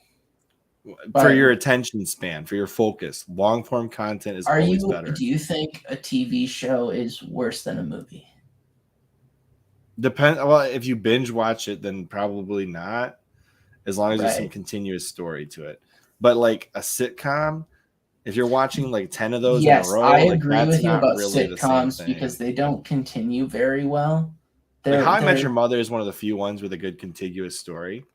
For your attention span, for your focus, long form content is always better. Do you think a TV show is worse than a movie? Well, if you binge watch it, then probably not, as long as there's some continuous story to it. But like a sitcom, if you're watching like 10 of those in a row, I agree with you about sitcoms because they don't continue very well. Like How I Met Your Mother is one of the few ones with a good contiguous story.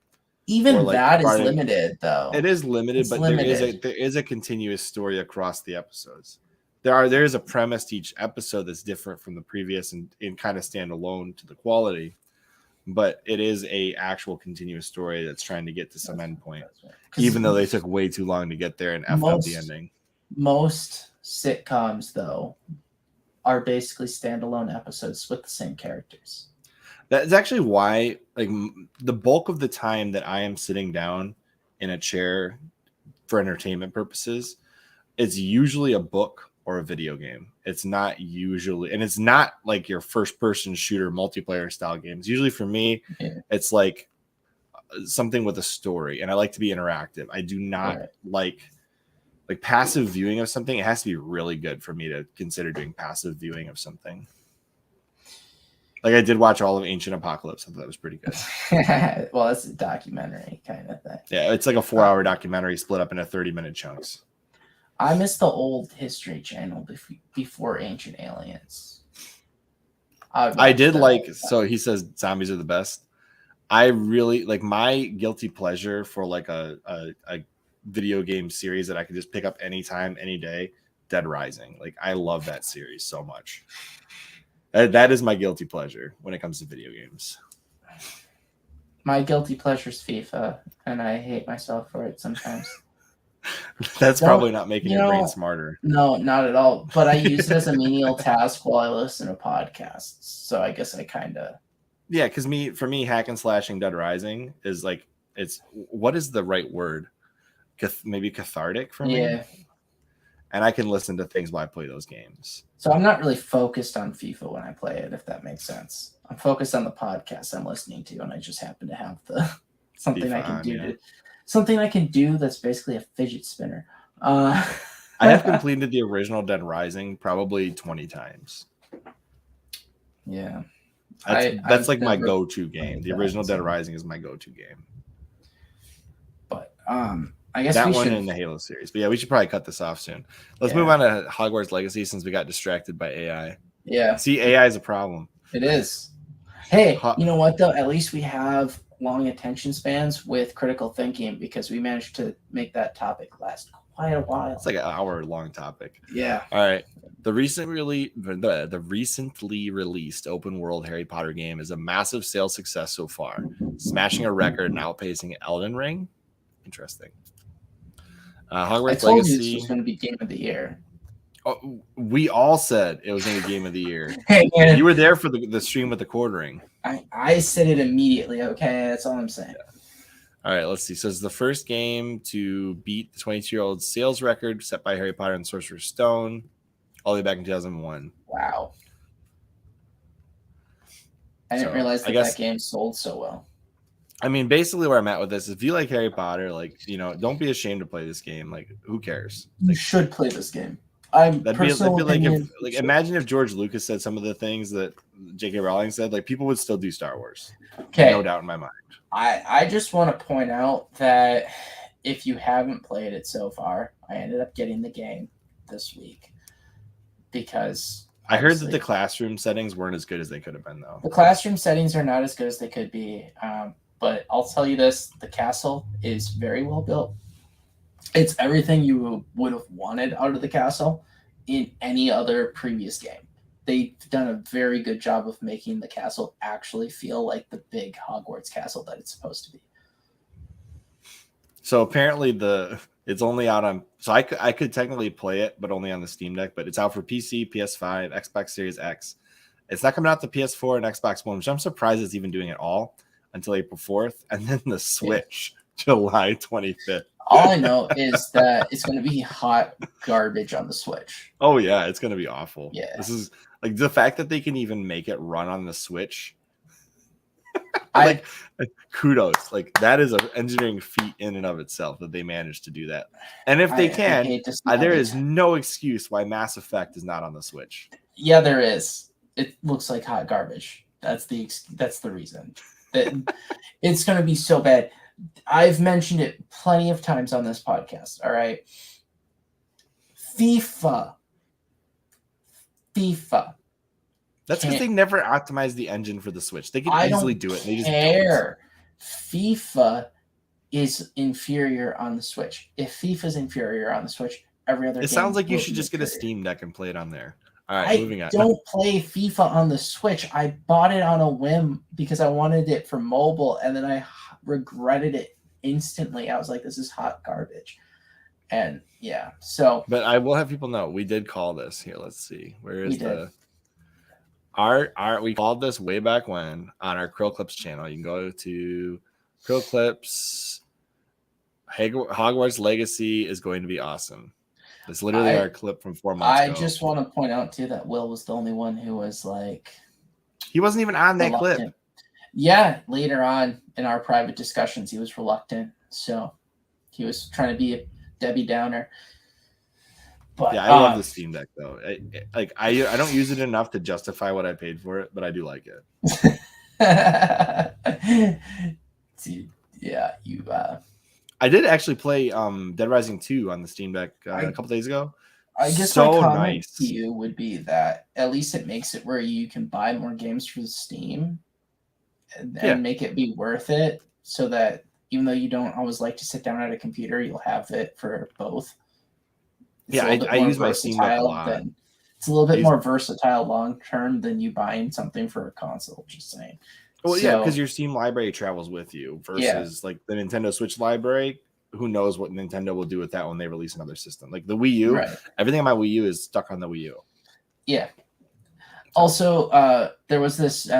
Even that is limited, though. It is limited, but there is a continuous story across the episodes. There is a premise to each episode that's different from the previous and kind of stand alone to the quality, but it is a actual continuous story that's trying to get to some endpoint, even though they took way too long to get there and effed up the ending. Most sitcoms, though, are basically standalone episodes with the same characters. That's actually why, like, the bulk of the time that I am sitting down in a chair for entertainment purposes, it's usually a book or a video game. It's not usually, and it's not like your first person shooter multiplayer style games. Usually for me, it's like something with a story, and I like to be interactive. I do not like passive viewing of something. It has to be really good for me to consider doing passive viewing of something. Like I did watch all of Ancient Apocalypse. I thought that was pretty good. Well, that's a documentary kind of thing. Yeah, it's like a 4-hour documentary split up into 30-minute chunks. I miss the old History Channel before Ancient Aliens. I did like, so he says zombies are the best. I really like my guilty pleasure for like a video game series that I could just pick up anytime, any day, Dead Rising. Like I love that series so much. That is my guilty pleasure when it comes to video games. My guilty pleasure is FIFA, and I hate myself for it sometimes. That's probably not making your brain smarter. No, not at all. But I use it as a menial task while I listen to podcasts. So I guess I kind of... Yeah, because for me, hack and slashing Dead Rising is like, what is the right word? Maybe cathartic for me? Yeah. And I can listen to things while I play those games. So I'm not really focused on FIFA when I play it, if that makes sense. I'm focused on the podcast I'm listening to, and I just happen to have something FIFA I can do. Something I can do that's basically a fidget spinner. I have completed the original Dead Rising probably 20 times. Yeah. That's like my go-to game. The original Dead Rising is my go-to game. But I guess that one in the Halo series. But yeah, we should probably cut this off soon. Let's move on to Hogwarts Legacy since we got distracted by AI. Yeah. See, AI is a problem. It is. Hey, you know what though? At least we have long attention spans with critical thinking because we managed to make that topic last quite a while. It's like an hour-long topic. Yeah. All right. The recently released open world Harry Potter game is a massive sales success so far, smashing a record and outpacing Elden Ring. Interesting. Hogwarts Legacy. This was going to be Game of the Year. Oh, we all said it was going to be Game of the Year. Hey, man. You were there for the stream with the quartering. I said it immediately. Okay, that's all I'm saying. Yeah. All right, let's see. So it's the first game to beat the 22-year-old sales record set by Harry Potter and Sorcerer's Stone all the way back in 2001. Wow. I didn't realize that game sold so well. I mean, basically where I'm at with this, if you like Harry Potter, like, don't be ashamed to play this game. Like, who cares? You should play this game. That'd be like imagine if George Lucas said some of the things that J.K. Rowling said, like people would still do Star Wars. Okay. No doubt in my mind. I just want to point out that if you haven't played it so far, I ended up getting the game this week because I heard that the classroom settings weren't as good as they could have been, though. The classroom settings are not as good as they could be. But I'll tell you this, the castle is very well built. It's everything you would have wanted out of the castle in any other previous game. They've done a very good job of making the castle actually feel like the big Hogwarts castle that it's supposed to be. So apparently it's only out on, so I could technically play it, but only on the Steam Deck, but it's out for PC, PS5, Xbox Series X. It's not coming out to PS4 and Xbox One, which I'm surprised it's even doing it all until April 4th, and then the Switch, July 25th. All I know is that it's going to be hot garbage on the Switch. Oh, yeah, it's going to be awful. Yeah. This is, like, the fact that they can even make it run on the Switch, kudos. Like, that is an engineering feat in and of itself that they managed to do that. And if they can, there is no excuse why Mass Effect is not on the Switch. Yeah, there is. It looks like hot garbage. That's the reason. It's going to be so bad. I've mentioned it plenty of times on this podcast. All right. FIFA. That's because they never optimized the engine for the Switch. They could easily do it. They just don't. FIFA is inferior on the Switch. If FIFA is inferior on the Switch, every other game sounds like you should just get a Steam Deck and play it on there. All right, moving on. I don't play FIFA on the Switch. I bought it on a whim because I wanted it for mobile, and then I regretted it instantly. I was like, this is hot garbage. And yeah, so. But I will have people know, we did call this. Here, let's see. Where is we called this way back when on our CHRILLCLIPS channel. You can go to CHRILLCLIPS. Hogwarts Legacy is going to be awesome. That's literally our clip from 4 months ago. I just want to point out too that Will was the only one who was like, he wasn't even on that reluctant. clip. Yeah, later on in our private discussions, he was reluctant. So he was trying to be a Debbie Downer. But yeah, I love the Steam Deck though. I don't use it enough to justify what I paid for it, but I do like it. Dude, yeah, you. I did actually play Dead Rising 2 on the Steam Deck a couple days ago. I guess so my comment nice. to you would be that at least it makes it where you can buy more games for Steam and make it be worth it, so that even though you don't always like to sit down at a computer, you'll have it for both. It's I use my Steam Deck a lot. It's a little bit more versatile long term than you buying something for a console. Just saying. Well, yeah, because your Steam library travels with you versus like the Nintendo Switch library. Who knows what Nintendo will do with that when they release another system? Like the Wii U, everything on my Wii U is stuck on the Wii U. Yeah. Also, there was this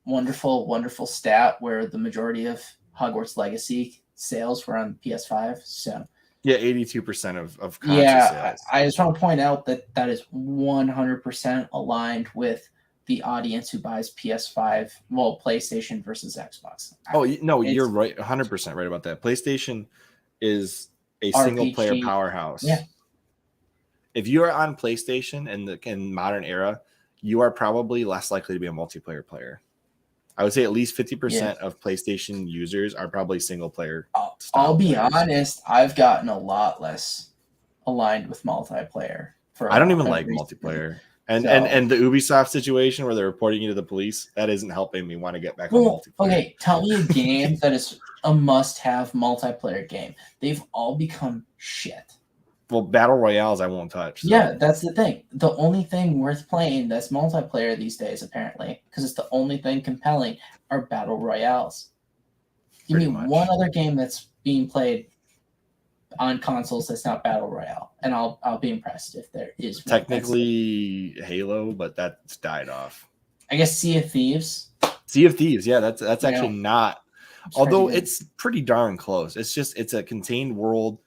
wonderful stat where the majority of Hogwarts Legacy sales were on PS5. So yeah, 82% of console sales. I just want to point out that is 100% aligned with the audience who buys PS5, well, PlayStation versus Xbox. Oh no, you're right, 100% right about that. PlayStation is a single player powerhouse. Yeah. If you are on PlayStation in modern era, you are probably less likely to be a multiplayer player. I would say at least 50% of PlayStation users are probably single player. I'll be honest, I've gotten a lot less aligned with multiplayer. I don't even like multiplayer. And the Ubisoft situation where they're reporting you to the police, that isn't helping me want to get back on multiplayer. Okay, tell me a game that is a must-have multiplayer game. They've all become shit. Well, battle royales I won't touch. So. Yeah, that's the thing. The only thing worth playing that's multiplayer these days, apparently, because it's the only thing compelling, are battle royales. Give me one other game that's being played on consoles that's not battle royale, and I'll be impressed if there is. Technically Halo, but that's died off. I guess Sea of Thieves. Sea of Thieves, yeah, that's actually not. Although it's pretty darn close. It's a contained world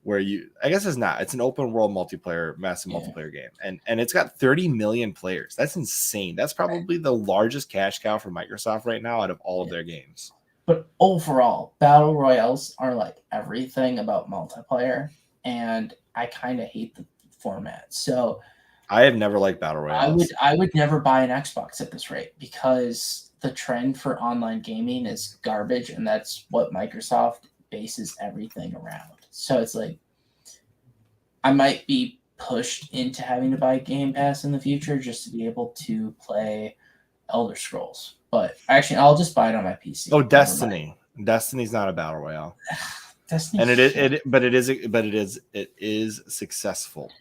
where I guess it's not. It's an open world multiplayer, massive multiplayer game, and it's got 30 million players. That's insane. That's probably the largest cash cow for Microsoft right now out of all of their games. But overall, battle royales are like everything about multiplayer, and I kind of hate the format. So I have never liked battle royales. I would never buy an Xbox at this rate because the trend for online gaming is garbage, and that's what Microsoft bases everything around. So it's like I might be pushed into having to buy Game Pass in the future just to be able to play Elder Scrolls. But actually, I'll just buy it on my PC. Oh, Destiny. Destiny's not a battle royale. Destiny, and it is successful.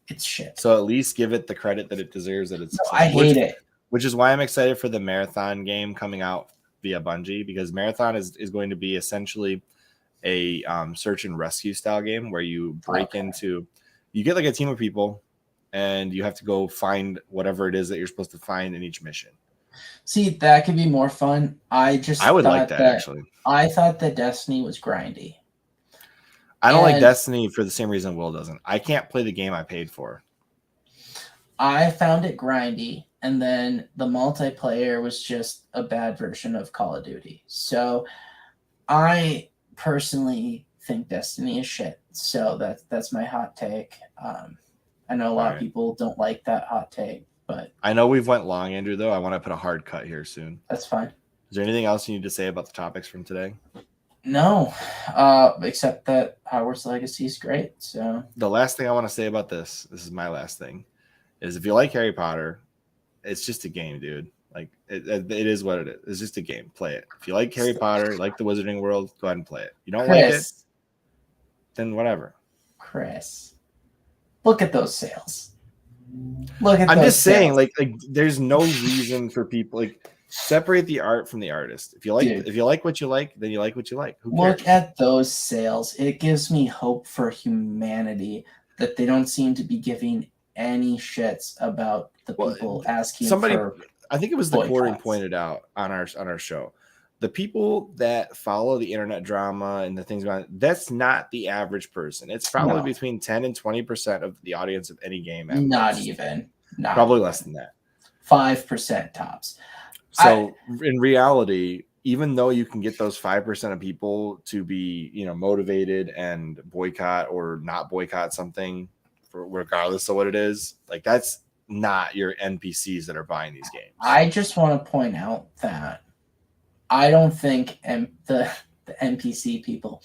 It's shit. So at least give it the credit that it deserves. That it's. I hate it. Which is why I'm excited for the Marathon game coming out via Bungie, because Marathon is going to be essentially a search and rescue style game where you break into, you get like a team of people, and you have to go find whatever it is that you're supposed to find in each mission. See, that could be more fun. I would like that actually. I thought that Destiny was grindy. I don't like Destiny for the same reason Will doesn't. I can't play the game I paid for. I found it grindy, and then the multiplayer was just a bad version of Call of Duty. So I personally think Destiny is shit. So that's my hot take. I know a lot of people don't like that hot take. But I know we've went long, Andrew, though. I want to put a hard cut here soon. That's fine. Is there anything else you need to say about the topics from today? No, except that Hogwarts Legacy is great. So the last thing I want to say about this is my last thing, is if you like Harry Potter, it's just a game, dude. Like it is what it is. It's just a game. Play it. If you like Harry Potter, like the Wizarding World, go ahead and play it. You don't like it, then whatever. Chris, look at those sales. I'm just saying, like there's no reason for people, like, separate the art from the artist. If you like what you like, then you like what you like. Who cares? Look at those sales. It gives me hope for humanity that they don't seem to be giving any shits about the people asking somebody. for I think it was the Corey pointed out on our show. the people that follow the internet drama and the things about it, that's not the average person. It's probably between 10 and 20% of the audience of any game. Not even. Probably less than that. 5% tops. So in reality, even though you can get those 5% of people to be, motivated and boycott or not boycott something, regardless of what it is, like that's not your NPCs that are buying these games. I just want to point out that I don't think the NPC people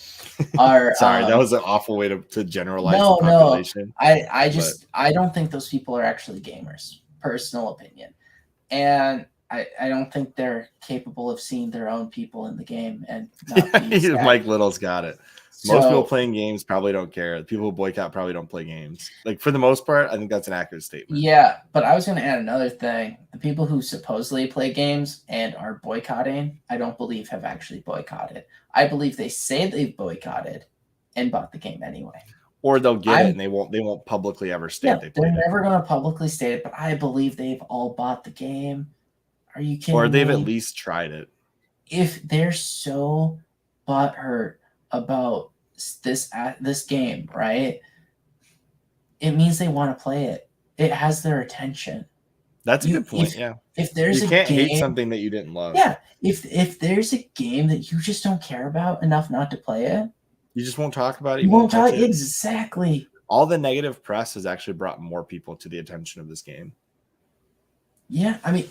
are. Sorry, that was an awful way to generalize the population. No, I don't think those people are actually gamers. Personal opinion, and I don't think they're capable of seeing their own people in the game and not being sad. Mike Little's got it. Most people playing games probably don't care. The people who boycott probably don't play games. Like, for the most part, I think that's an accurate statement. Yeah, but I was going to add another thing. The people who supposedly play games and are boycotting, I don't believe have actually boycotted. I believe they say they've boycotted and bought the game anyway. Or they'll get it and they won't publicly ever state they played it. They're never going to publicly state it, but I believe they've all bought the game. Are you kidding me? Or they've at least tried it. If they're so butthurt about this game, right? It means they want to play it. It has their attention. That's a good point. If there's you can't hate something that you didn't love. Yeah. If there's a game that you just don't care about enough not to play it, you just won't talk about it. You won't talk exactly. All the negative press has actually brought more people to the attention of this game. Yeah, I mean,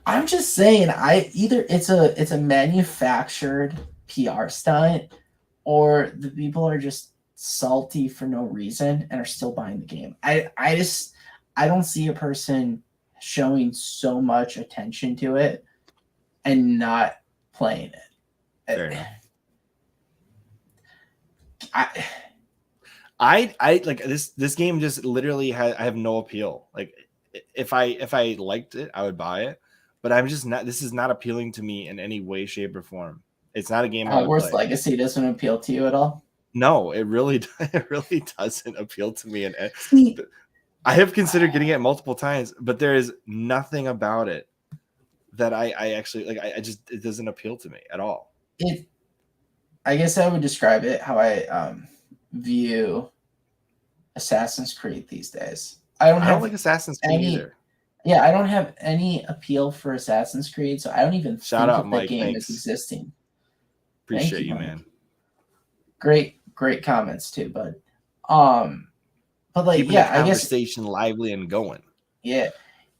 I'm just saying, either it's a manufactured PR stunt, or the people are just salty for no reason and are still buying the game. I don't see a person showing so much attention to it and not playing it. Fair enough. I like this game just literally I have no appeal. Like, if I liked it, I would buy it, but I'm just not. This is not appealing to me in any way, shape, or form. It's not a game. Hogwarts Legacy doesn't appeal to you at all. No, it really doesn't appeal to me. And I have considered getting it multiple times, but there is nothing about it that I actually like. It doesn't appeal to me at all. I guess I would describe it how I view Assassin's Creed these days. I don't like Assassin's Creed either. Yeah, I don't have any appeal for Assassin's Creed, so I don't even think of the game as existing. Appreciate you, man. Great comments too, bud. But like, keeping the conversation lively and going. Yeah,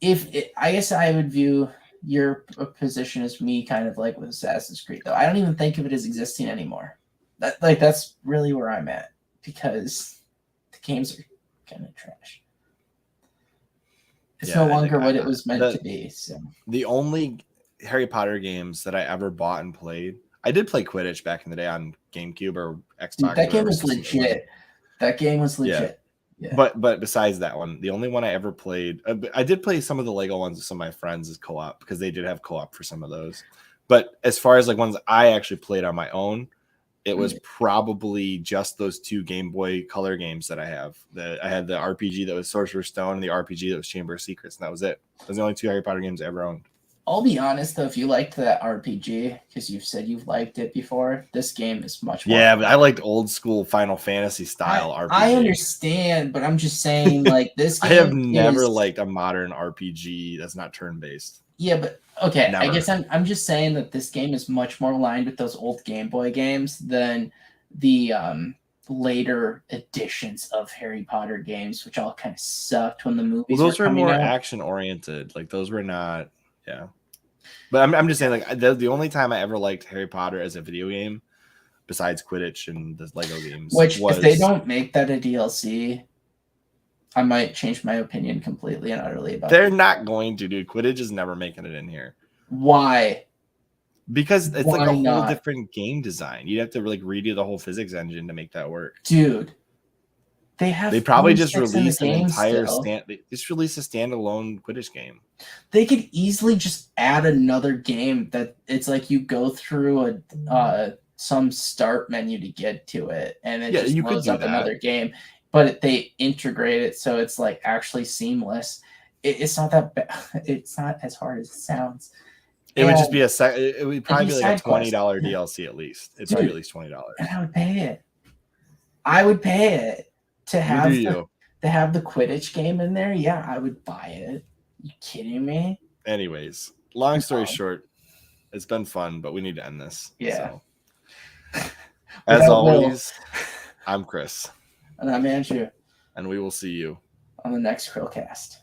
I guess I would view your position as me, kind of like with Assassin's Creed, though. I don't even think of it as existing anymore. That's really where I'm at, because the games are kind of trash. It's no longer what it was meant to be. So the only Harry Potter games that I ever bought and played, I did play Quidditch back in the day on GameCube or Xbox. That game was legit. That game was legit. Yeah. But besides that one, the only one I ever played, I did play some of the Lego ones with some of my friends as co-op, because they did have co-op for some of those. But as far as like ones I actually played on my own, it was probably just those two Game Boy Color games that I have. I had the RPG that was Sorcerer's Stone and the RPG that was Chamber of Secrets, and that was it. Those are the only two Harry Potter games I ever owned. I'll be honest, though, if you liked that RPG, because you've said you've liked it before, this game is much more fun. But I liked old school Final Fantasy style RPG. I understand, but I'm just saying, like, this game I have never liked a modern RPG that's not turn-based. Yeah, but okay, never. I guess I'm just saying that this game is much more aligned with those old Game Boy games than the later editions of Harry Potter games, which all kind of sucked when the movies those were more out. Action-oriented. Like, those were not... Yeah, but I'm just saying, like, the only time I ever liked Harry Potter as a video game, besides Quidditch and the Lego games, which if they don't make that a DLC, I might change my opinion completely and utterly about. They're not going to, dude. Quidditch is never making it in here. Why? Because it's like a whole different game design. You'd have to like redo the whole physics engine to make that work, dude. They probably just released an entire they just released a standalone Quidditch game. They could easily just add another game that it's like you go through some start menu to get to it, and it just loads up another game. But they integrate it so it's like actually seamless. It's not that bad. It's not as hard as it sounds. It would just be it would probably be like a $20 quest. DLC at least. It'd probably be at least $20. And I would pay it. I would pay it to have the Quidditch game in there. Yeah, I would buy it. You kidding me? Anyways, long story short, it's been fun, but we need to end this. Yeah. So, as always, I'm Chris. And I'm Andrew. And we will see you on the next CHRILLCAST.